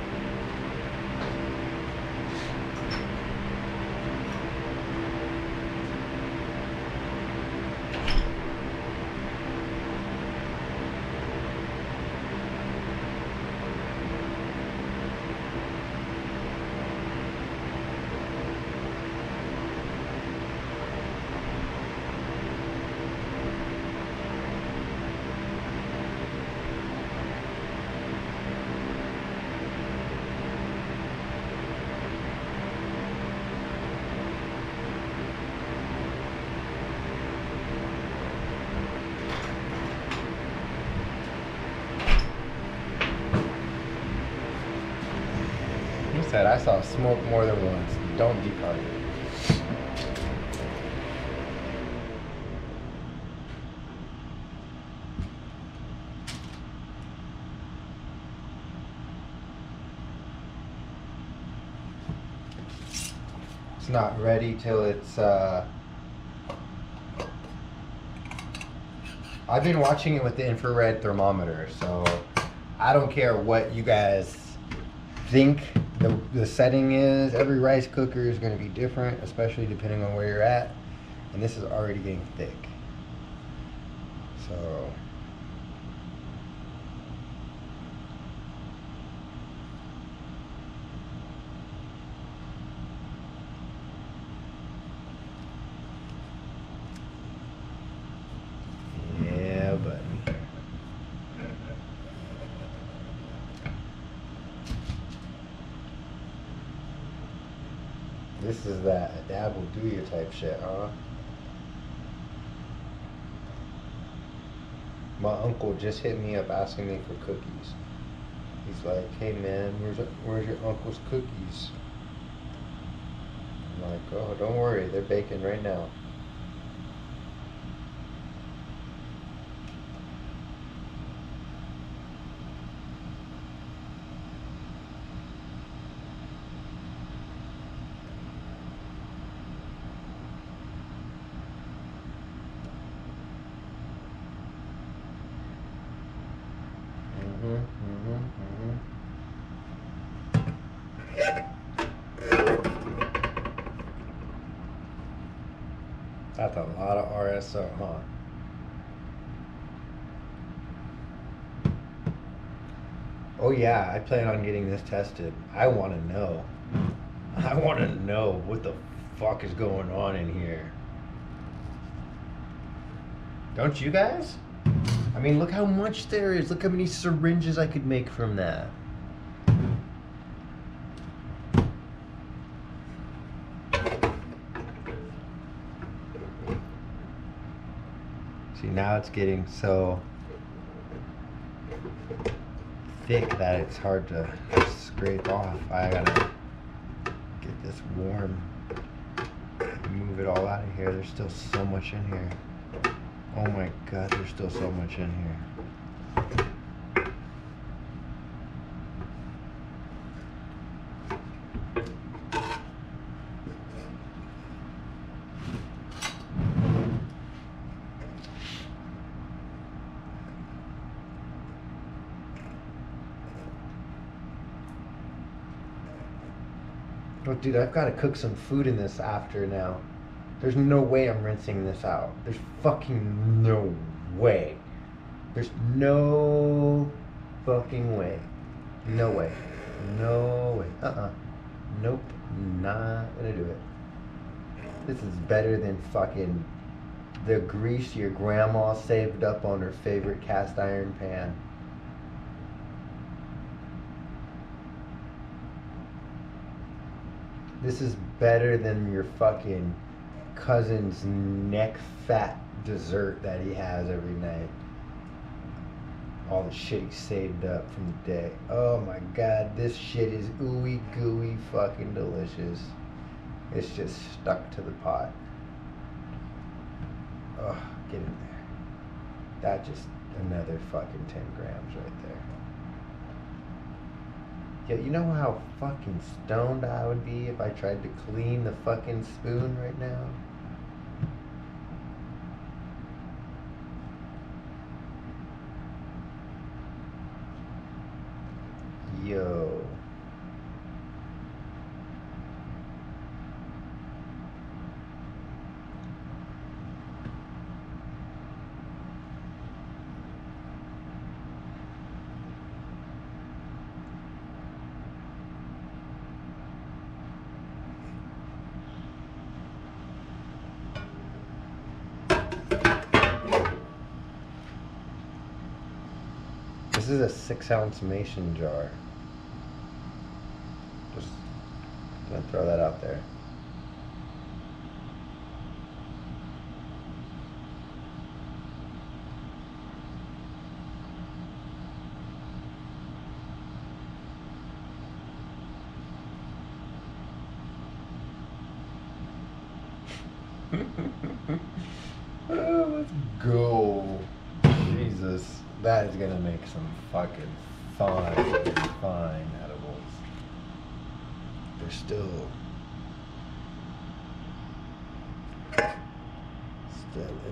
I saw smoke more than once. Don't decarb it. It's not ready till it's I've been watching it with the infrared thermometer, so I don't care what you guys think the setting is. Every rice cooker is going to be different, especially depending on where you're at, and this is already getting thick, so yeah, buddy. This is that a dab will do you type shit, huh? My uncle just hit me up asking me for cookies. He's like, hey man, where's your uncle's cookies? I'm like, oh, don't worry, they're baking right now. That's a lot of RSO, huh? Oh yeah, I plan on getting this tested. I want to know. I want to know what the fuck is going on in here. Don't you guys? I mean, look how much there is. Look how many syringes I could make from that. See, now it's getting so thick that it's hard to scrape off. I gotta get this warm. Move it all out of here. There's still so much in here. Oh my god, there's still so much in here. Oh, dude, I've got to cook some food in this after now. There's no way I'm rinsing this out. There's fucking no way. There's no fucking way. No way. No way. Nope. Not gonna do it. This is better than fucking the grease your grandma saved up on her favorite cast iron pan. This is better than your fucking cousin's neck fat dessert that he has every night. All the shit he saved up from the day. Oh my god, this shit is ooey gooey fucking delicious. It's just stuck to the pot. Oh, get in there. That just another fucking 10 grams right there. Yeah, you know how fucking stoned I would be if I tried to clean the fucking spoon right now? Yo. This is a 6-ounce mason jar. Just gonna throw that out there. Oh, let's go. Jesus. That is gonna make some fucking fine edibles. They're still in there.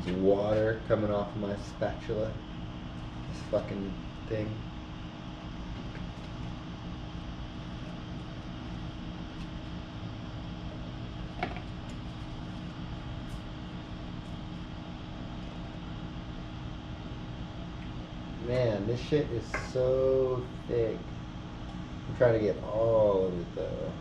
There's water coming off of my spatula. This fucking thing. Man, this shit is so thick. I'm trying to get all of it though.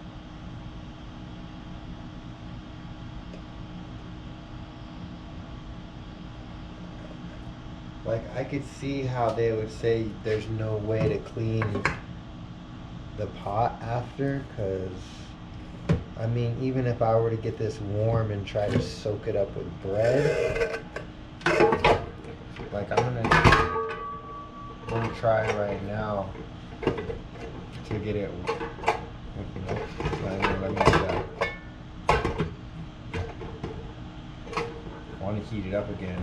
Like, I could see how they would say there's no way to clean the pot after, because, I mean, even if I were to get this warm and try to soak it up with bread, like, I'm gonna try right now to get it, let me do that. I want to heat it up again.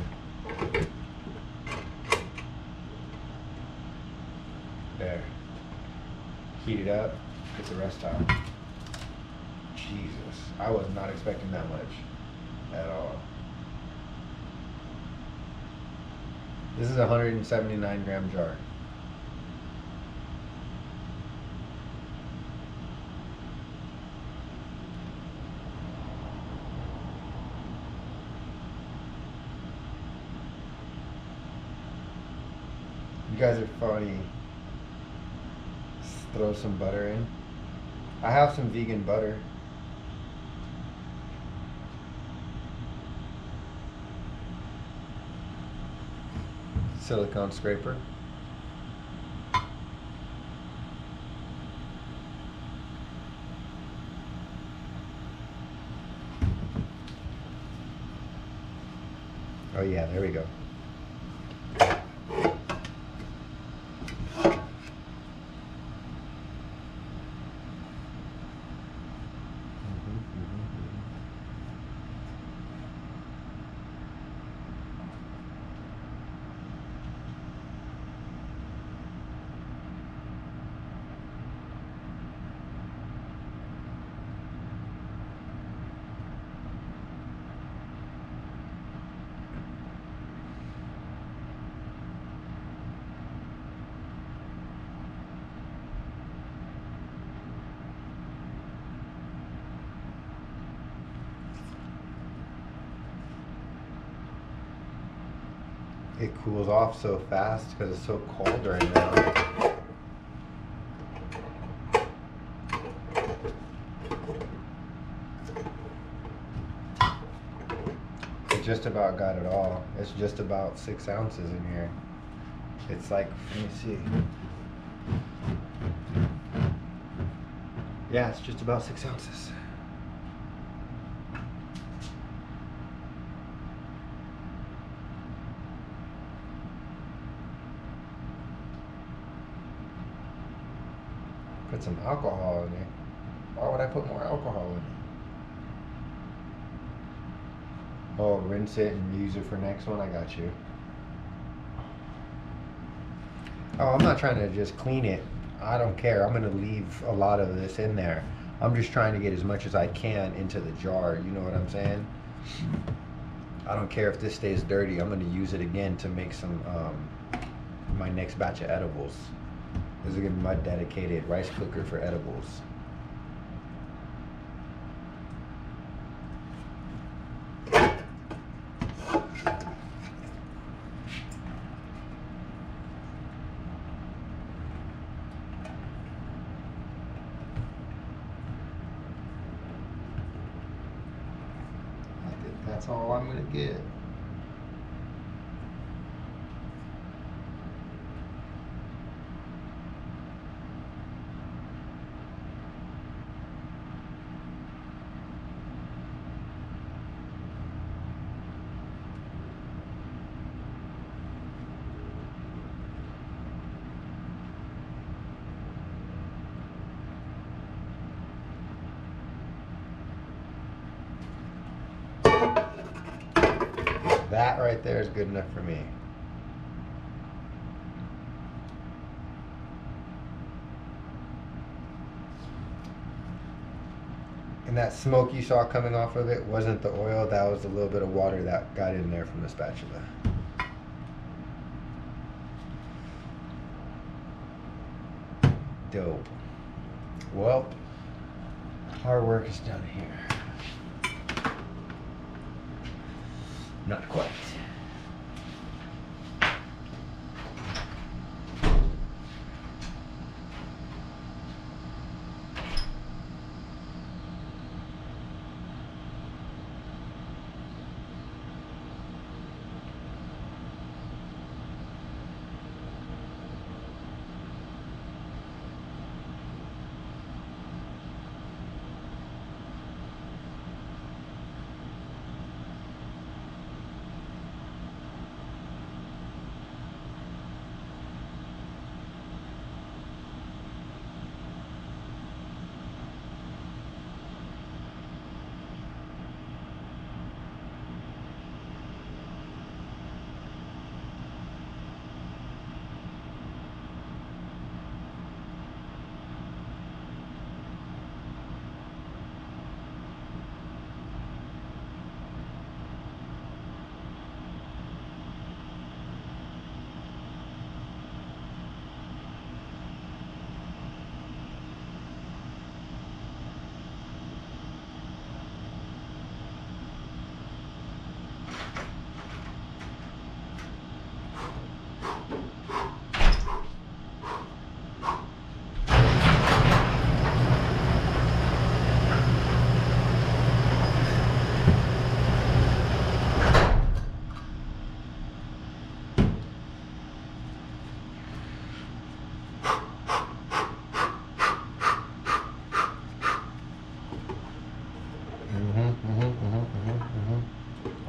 There. Heat it up, get the rest out. Jesus, I was not expecting that much at all. This is a 179 gram jar. You guys are funny. Throw some butter in. I have some vegan butter. Silicone scraper. Oh yeah, there we go. it cools off so fast because it's so cold right now. It just about got it all. It's just about 6 ounces in here. It's like, let me see. Yeah, it's just about 6 ounces. Put some alcohol in it. Why would I put more alcohol in it? Oh, rinse it and use it for next one. I got you. Oh, I'm not trying to just clean it. I don't care. I'm going to leave a lot of this in there. I'm just trying to get as much as I can into the jar. You know what I'm saying? I don't care if this stays dirty. I'm going to use it again to make some, my next batch of edibles. This is going to be my dedicated rice cooker for edibles. That's all I'm gonna get. That right there is good enough for me. And that smoke you saw coming off of it wasn't the oil, that was a little bit of water that got in there from the spatula. Dope. Well, our work is done here. Not quite.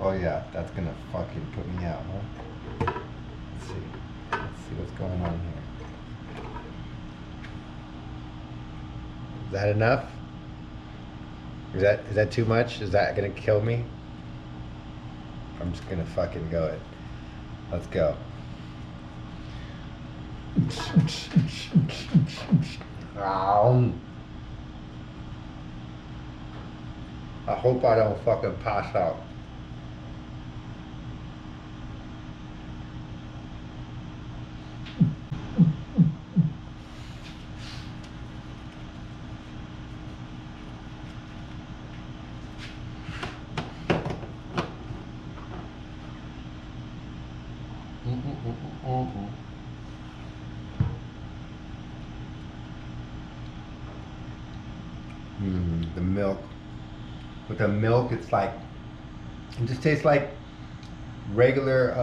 Oh yeah, that's gonna fucking put me out, huh? Let's see what's going on here. Is that enough? Is that too much? Is that gonna kill me? I'm just gonna fucking go it. Let's go. I hope I don't fucking pass out. the milk. With the milk, it's like, it just tastes like regular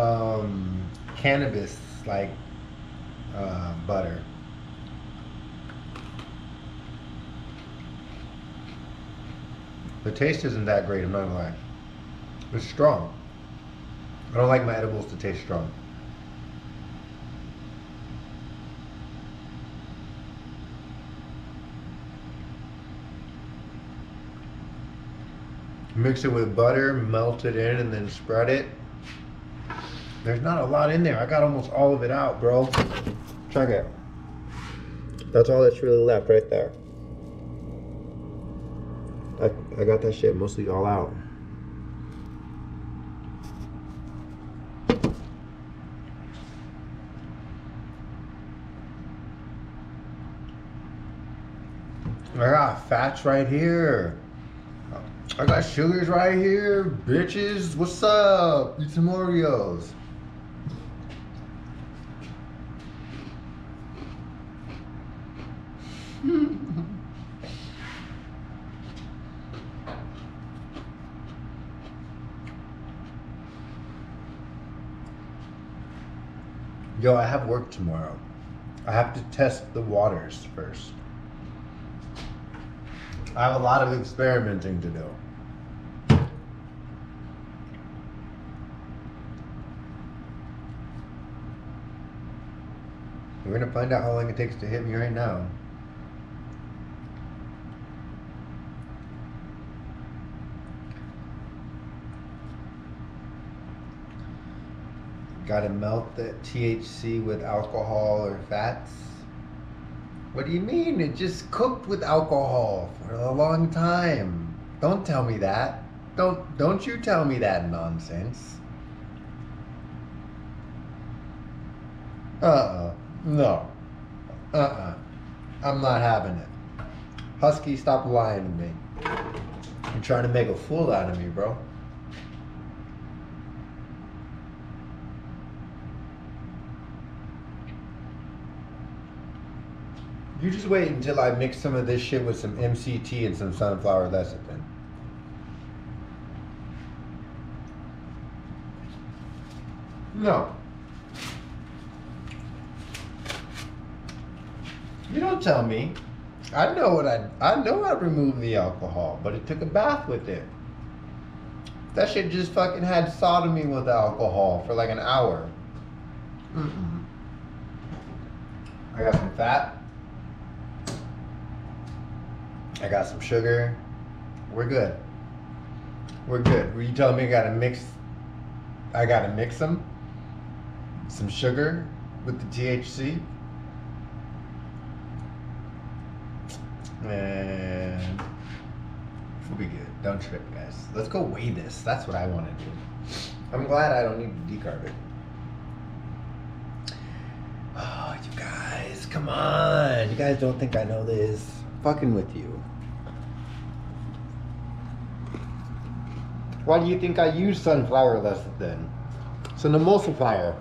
cannabis, like butter. The taste isn't that great, I'm not gonna lie. It's strong. I don't like my edibles to taste strong. Mix it with butter, melt it in, and then spread it. There's not a lot in there. I got almost all of it out, bro. Check it. That's all that's really left right there. I got that shit mostly all out. I got fats right here. I got sugars right here. Bitches, what's up? Eat some Oreos. Yo, I have work tomorrow. I have to test the waters first. I have a lot of experimenting to do. We're gonna find out how long it takes to hit me right now. Gotta melt the THC with alcohol or fats. What do you mean? It just cooked with alcohol for a long time. Don't tell me that. Don't you tell me that nonsense. No. I'm not having it. Husky, stop lying to me. You're trying to make a fool out of me, bro. You just wait until I mix some of this shit with some MCT and some sunflower lecithin. No. You don't tell me. I know I removed the alcohol, but it took a bath with it. That shit just fucking had sodomy with alcohol for like an hour. I got some fat. I got some sugar. We're good. We're good. Were you telling me I gotta mix them? Some sugar with the THC? Man, we'll be good. Don't trip, guys. Let's go weigh this. That's what I want to do. I'm glad I don't need to decarb it. Oh, you guys, come on. You guys don't think I know this. I'm fucking with you. Why do you think I use sunflower lecithin? It's an emulsifier.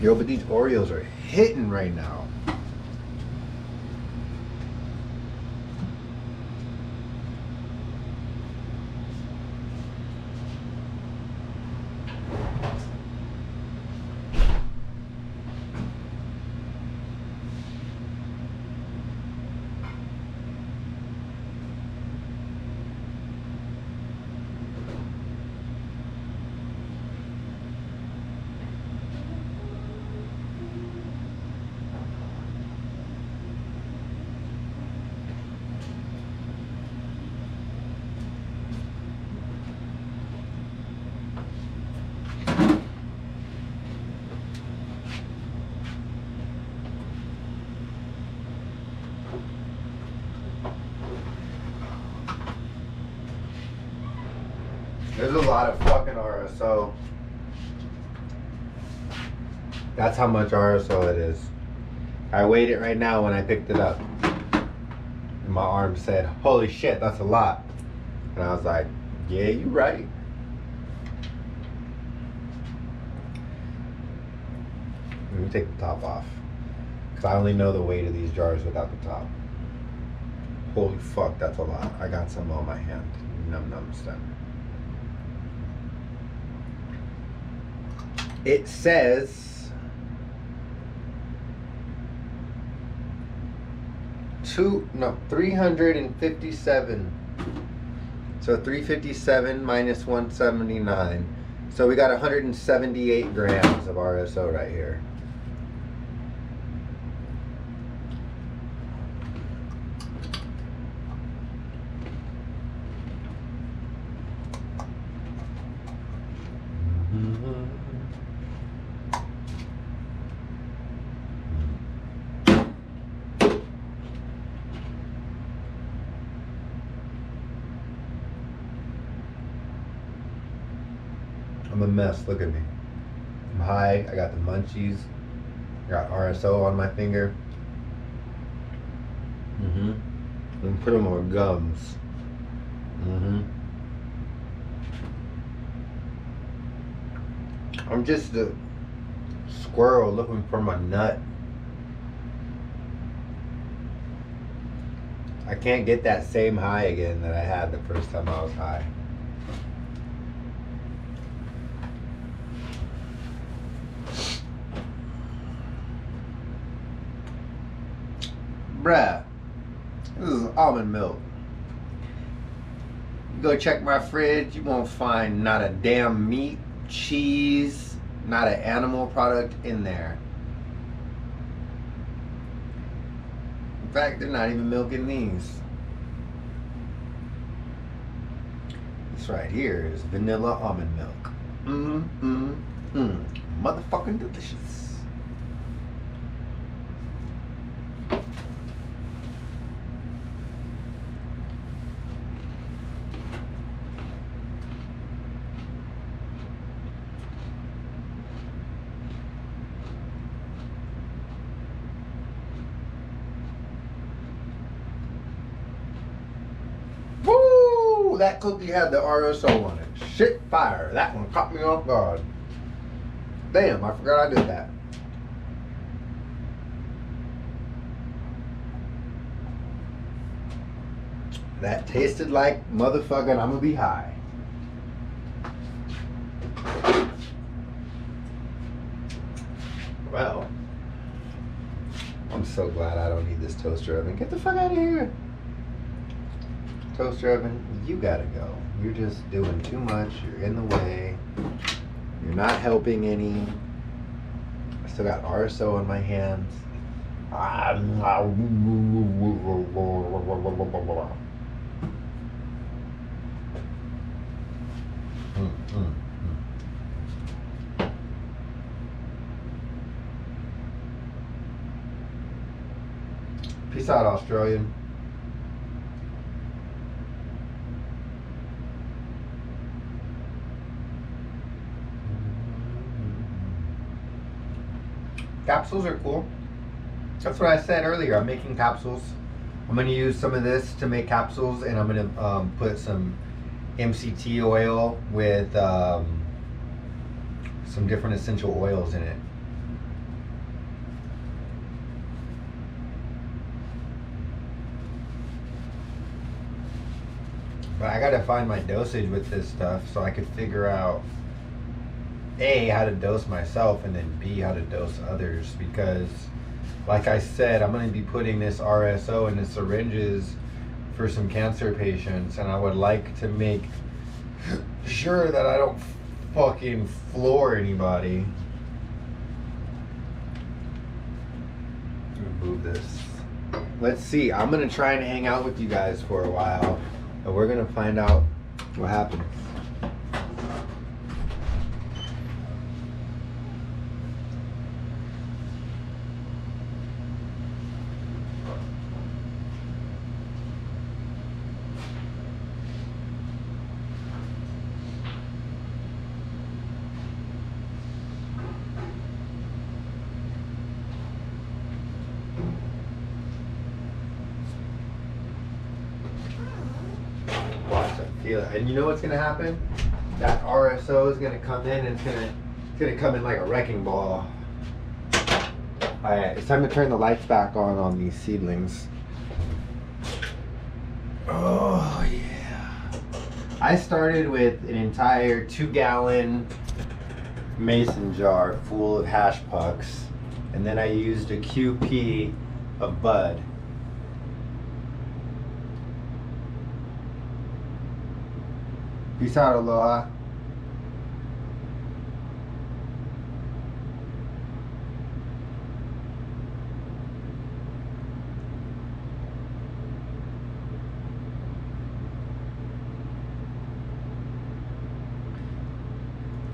Yo, but these Oreos are hitting right now. There's a lot of fucking RSO. That's how much RSO it is. I weighed it right now when I picked it up. And my arm said, holy shit, that's a lot. And I was like, yeah, you're right. Let me take the top off, because I only know the weight of these jars without the top. Holy fuck, that's a lot. I got some on my hand. Num num stuff. It says 357. So 357 minus 179. So we got 178 grams of RSO right here. I'm a mess, look at me. I'm high, I got the munchies, I got RSO on my finger. And put them on gums. I'm just a squirrel looking for my nut. I can't get that same high again that I had the first time I was high. Bruh, this is almond milk. You go check my fridge, you won't find not a damn meat, cheese, not an animal product in there. In fact, they're not even milking these. This right here is vanilla almond milk. Motherfucking delicious. That cookie had the RSO on it. Shit fire. That one caught me off guard. Damn, I forgot I did that. That tasted like motherfucking I'm gonna be high. Well, I'm so glad I don't need this toaster oven. Get the fuck out of here. Toaster oven, you gotta go. You're just doing too much. You're in the way. You're not helping any. I still got RSO on my hands. Peace out, Australian. Capsules are cool. That's what I said earlier. I'm making capsules. I'm going to use some of this to make capsules, and I'm going to put some MCT oil with some different essential oils in it. But I got to find my dosage with this stuff so I could figure out A, how to dose myself, and then B, how to dose others, because like I said, I'm going to be putting this RSO in the syringes for some cancer patients, and I would like to make sure that I don't fucking floor anybody. Move this. Let's see, I'm going to try and hang out with you guys for a while, and we're going to find out what happens. And you know what's gonna happen? That RSO is gonna come in, and it's gonna come in like a wrecking ball. Alright, it's time to turn the lights back on these seedlings. Oh yeah. I started with an entire 2-gallon mason jar full of hash pucks, and then I used a QP of bud. Peace out, aloha.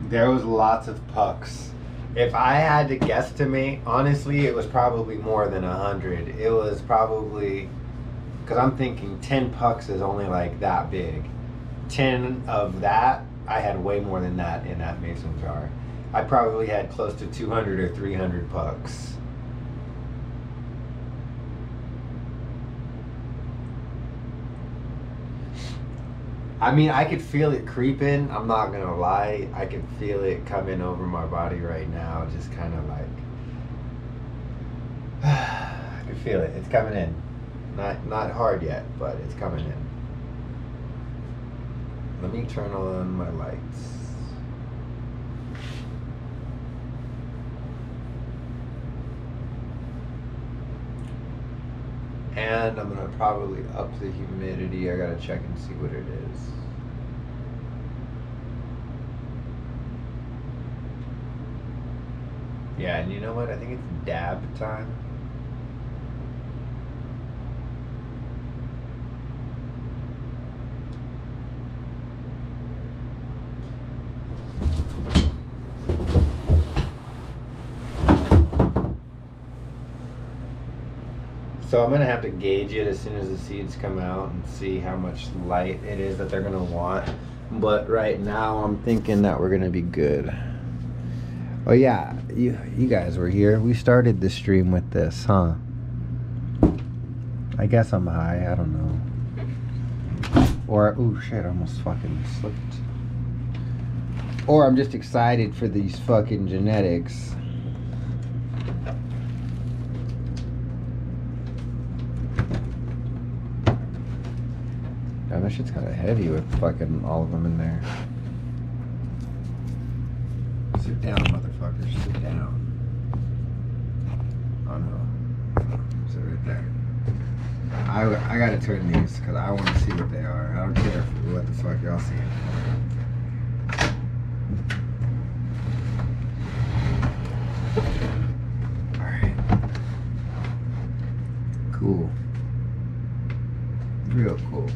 There was lots of pucks. If I had to guesstimate, honestly, it was probably more than 100. It was probably, because I'm thinking 10 pucks is only like that big. 10 of that, I had way more than that in that mason jar. I probably had close to 200 or 300 pucks. I mean, I could feel it creeping. I'm not gonna lie. I can feel it coming over my body right now. Just kind of like, I can feel it. It's coming in. Not hard yet, but it's coming in. Let me turn on my lights. And I'm gonna probably up the humidity. I gotta check and see what it is. Yeah, and you know what? I think it's dab time. So I'm gonna have to gauge it as soon as the seeds come out and see how much light it is that they're gonna want. But right now I'm thinking that we're gonna be good. Oh yeah, you guys were here. We started the stream with this, huh? I guess I'm high, I don't know. Or, oh shit, I almost fucking slipped. Or I'm just excited for these fucking genetics. Damn, that shit's kind of heavy with fucking all of them in there. Sit down, motherfuckers. Sit down. Oh no. Sit right there. I gotta turn these because I want to see what they are. I don't care what the fuck y'all see. Alright. Cool. Real cool.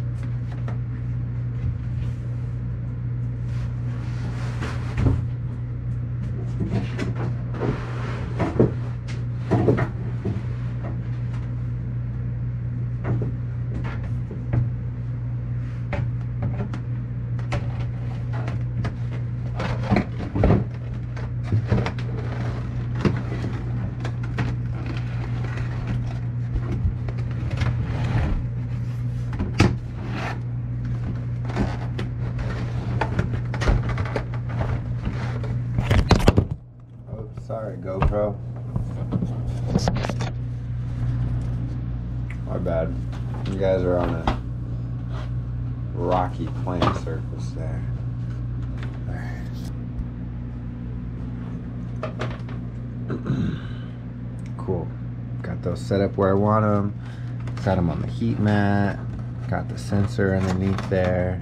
Sorry, GoPro. My bad. You guys are on a rocky plane surface there. Cool. Got those set up where I want them. Set them on the heat mat. Got the sensor underneath there.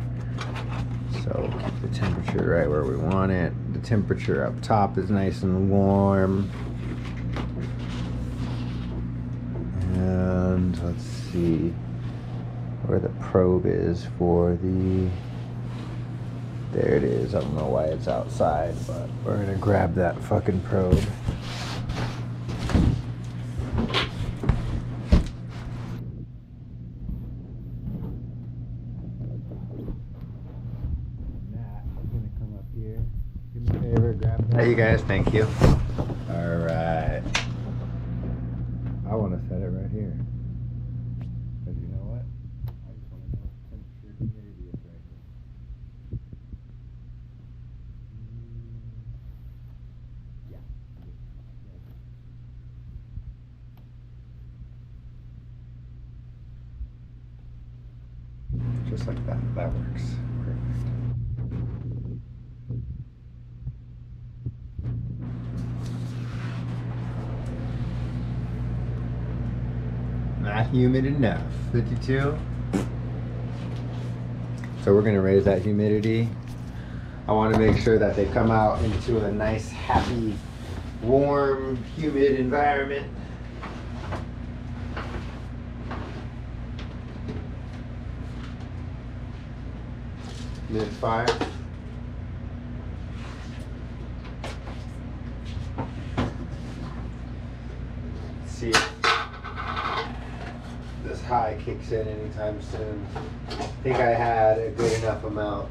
So keep the temperature right where we want it. The temperature up top is nice and warm. And let's see where the probe is for the... There it is. I don't know why it's outside, but we're gonna grab that fucking probe. Hey, you guys, thank you. Alright. I want to set it right here. Because you know what? I just want to know what temperature humidity is right here. Yeah. Just like that. That works. Perfect. Not humid enough. 52. So we're going to raise that humidity. I want to make sure that they come out into a nice, happy, warm, humid environment. Mid fire. See if this high kicks in anytime soon. I think I had a good enough amount.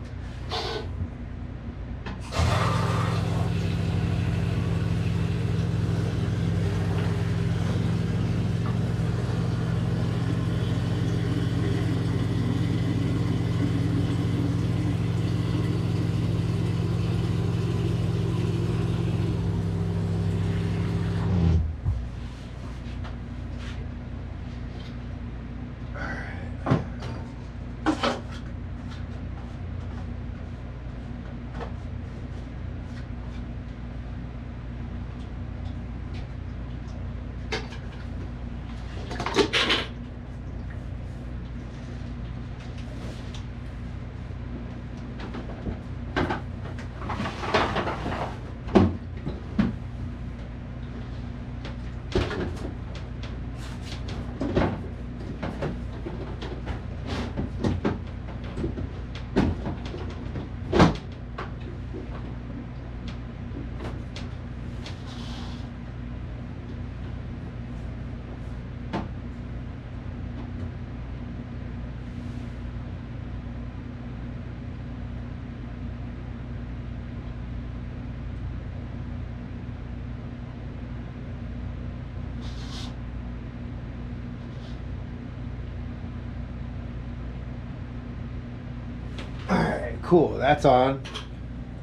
Cool, that's on.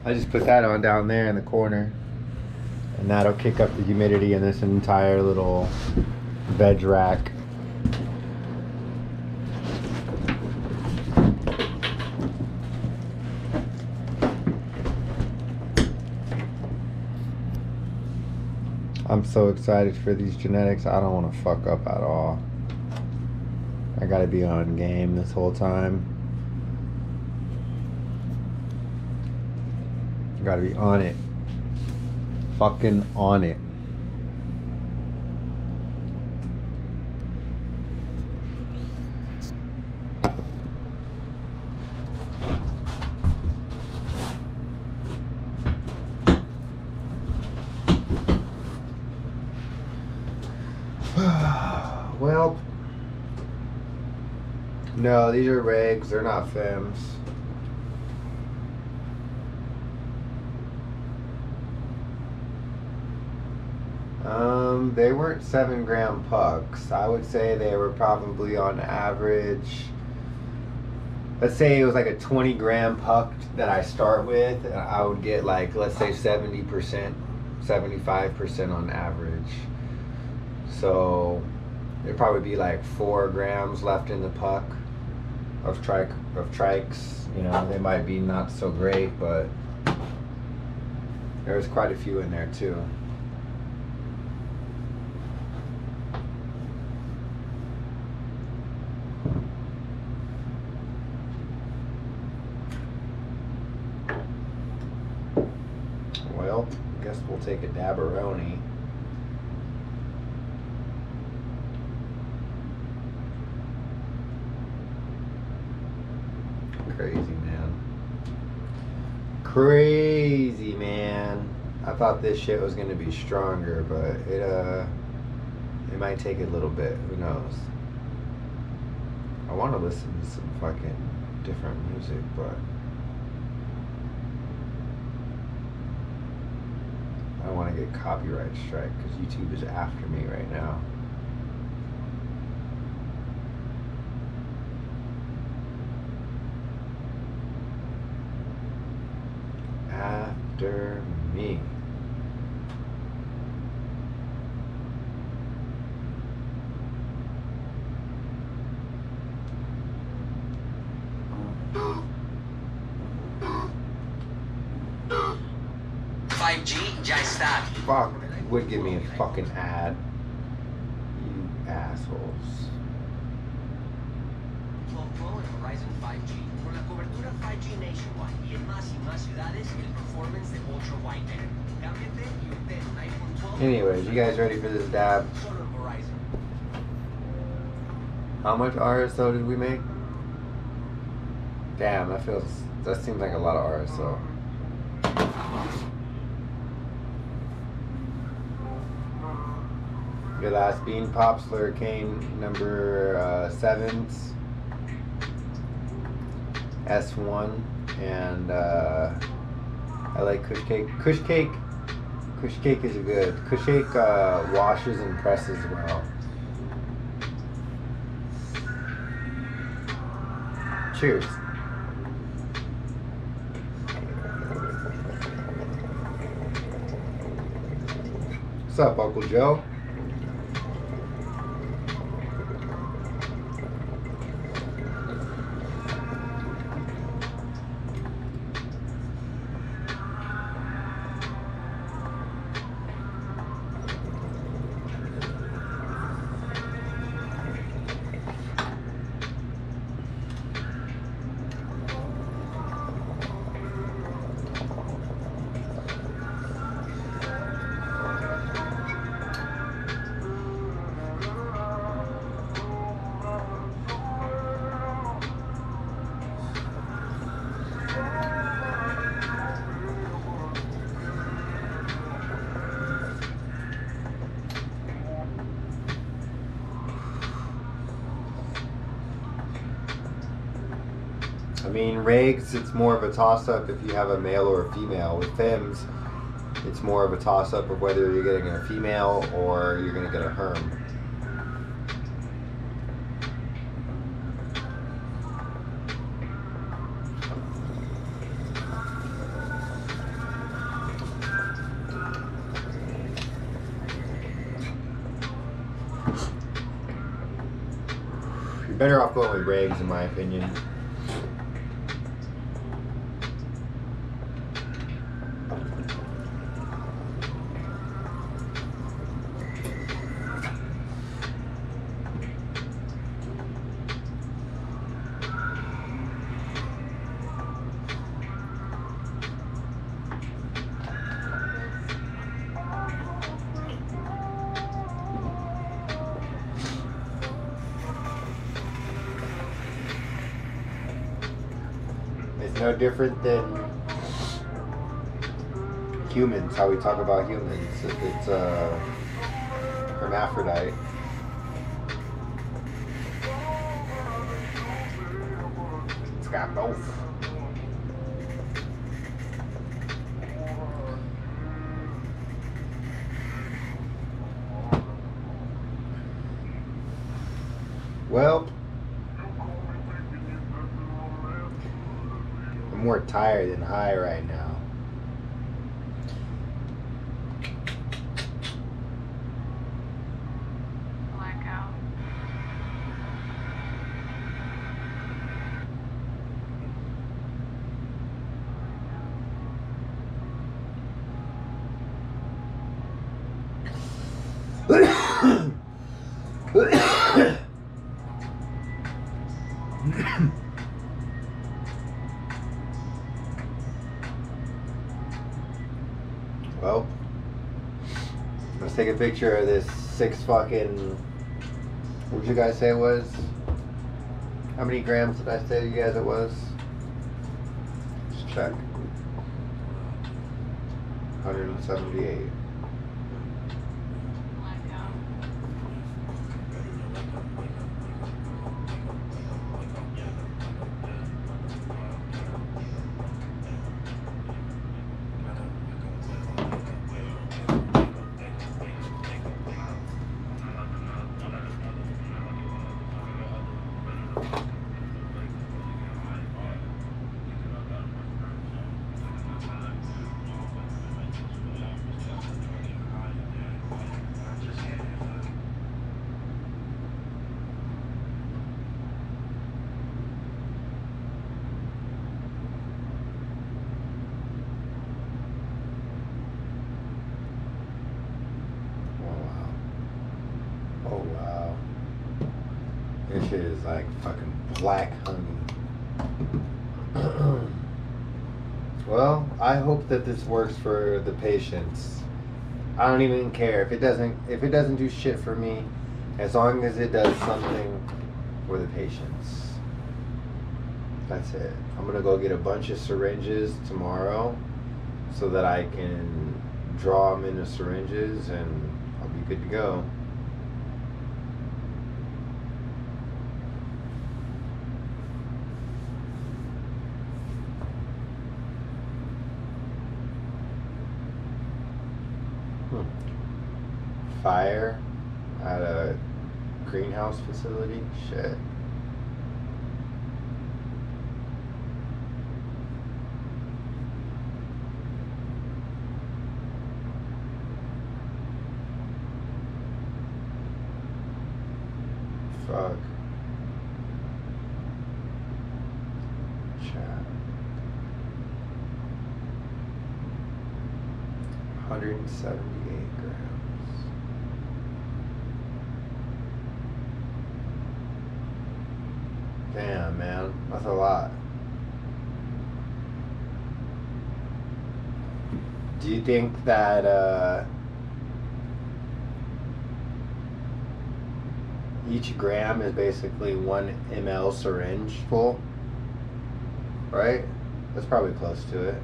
I just put that on down there in the corner, and that'll kick up the humidity in this entire little veg rack. I'm so excited for these genetics. I don't want to fuck up at all. I gotta be on game this whole time. Gotta be on it. Fucking on it. Well, no, these are regs, they're not fems. They weren't 7-gram pucks. I would say they were probably on average, let's say it was like a 20-gram puck that I start with, and I would get like, let's say 70%, 75% on average. So there'd probably be like 4 grams left in the puck of trikes. You know, they might be not so great, but there's quite a few in there too. Well, I guess we'll take a dabberoni. Crazy, man. Crazy, man. I thought this shit was gonna be stronger, but it might take a little bit. Who knows? I want to listen to some fucking different music, but I don't want to get copyright strike because YouTube is after me right now. After me. Fuck, would give me a fucking ad. You assholes. Horizon 5G. Con la cobertura 5G nationwide y en más y más ciudades, el performance de ultra wideband. Cámbiate y obtén un iPhone 12. Anyways, you guys ready for this dab? Solo en Verizon. How much RSO did we make? Damn, that seems like a lot of RSO. Your last Bean Pops Slurricane number 7s, S1, and I like Kush Cake. Kush Cake is good. Kush Cake washes and presses well. Cheers. What's up, Uncle Joe? I mean, regs, it's more of a toss-up if you have a male or a female. With femmes, it's more of a toss-up of whether you're getting a female or you're going to get a herm. You're better off going with regs, in my opinion. It's no different than humans, how we talk about humans. It's a hermaphrodite. It's got both. Well, I'm more tired than high right now. Blackout. Well, let's take a picture of this 6 fucking, what did you guys say it was? How many grams did I say to you guys it was? Just check. 178. Blackout. This shit is like fucking black honey. Well, I hope that this works for the patients. I don't even care if it doesn't do shit for me, as long as it does something for the patients. That's it. I'm gonna go get a bunch of syringes tomorrow so that I can draw them into syringes and I'll be good to go. Fire at a greenhouse facility? Shit. Fuck. Chat. 178 grams. Damn, man. That's a lot. Do you think that each gram is basically 1 ml syringe full? Right? That's probably close to it.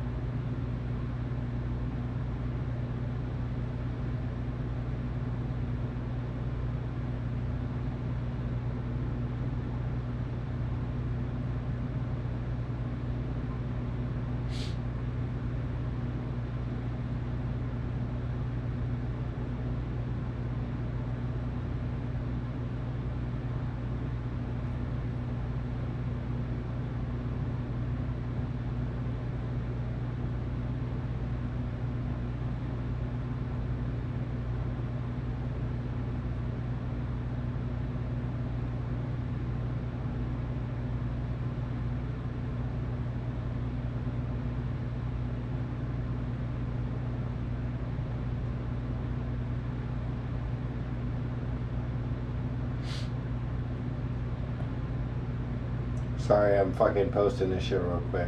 Sorry, I'm fucking posting this shit real quick.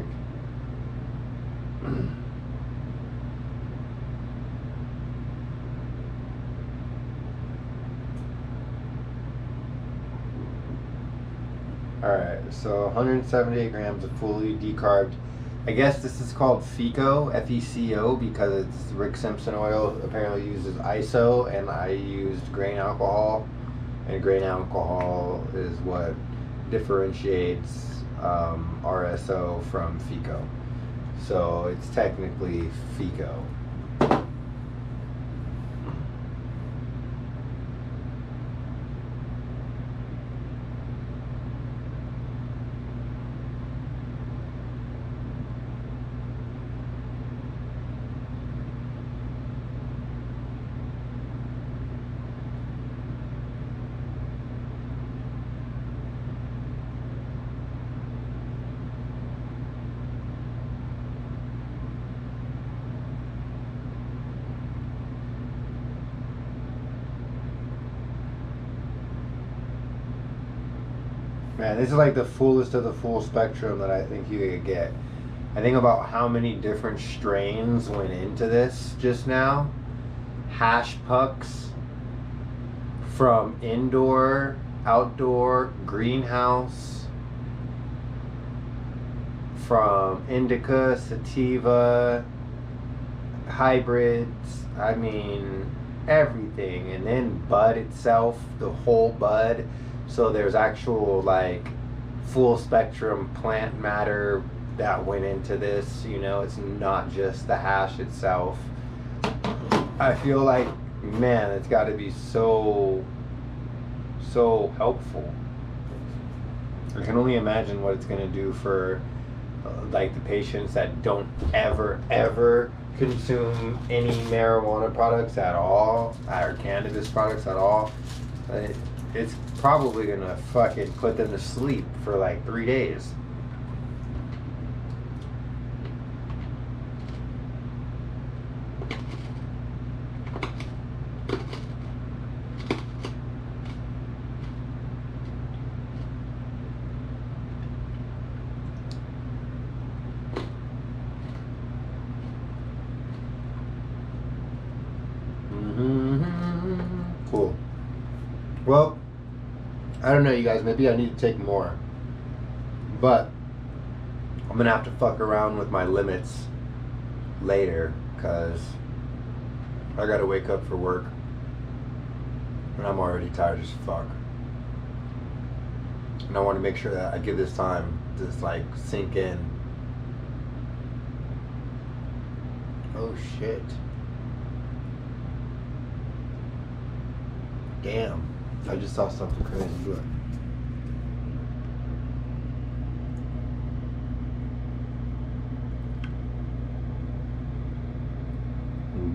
Alright, so 178 grams of fully decarbed. I guess this is called FECO, F-E-C-O, because it's Rick Simpson oil apparently uses ISO, and I used grain alcohol. And grain alcohol is what differentiates RSO from FECO. So it's technically FECO. Man, this is like the fullest of the full spectrum that I think you could get. I think about how many different strains went into this just now. Hash pucks from indoor, outdoor, greenhouse, from indica, sativa, hybrids, I mean everything. And then bud itself, the whole bud. So there's actual like full spectrum plant matter that went into this, you know, it's not just the hash itself. I feel like, man, it's got to be so helpful. I can only imagine what it's going to do for like the patients that don't ever consume any marijuana products at all, or cannabis products at all. It's probably gonna fucking put them to sleep for like 3 days. Well, I don't know, you guys. Maybe I need to take more. But I'm going to have to fuck around with my limits later because I got to wake up for work. And I'm already tired as fuck. And I want to make sure that I give this time to just like sink in. Oh shit. Damn. I just saw something crazy. Look.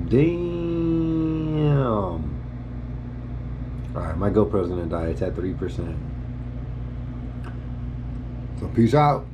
Damn. Alright, my GoPro's gonna die. It's at 3%. So peace out.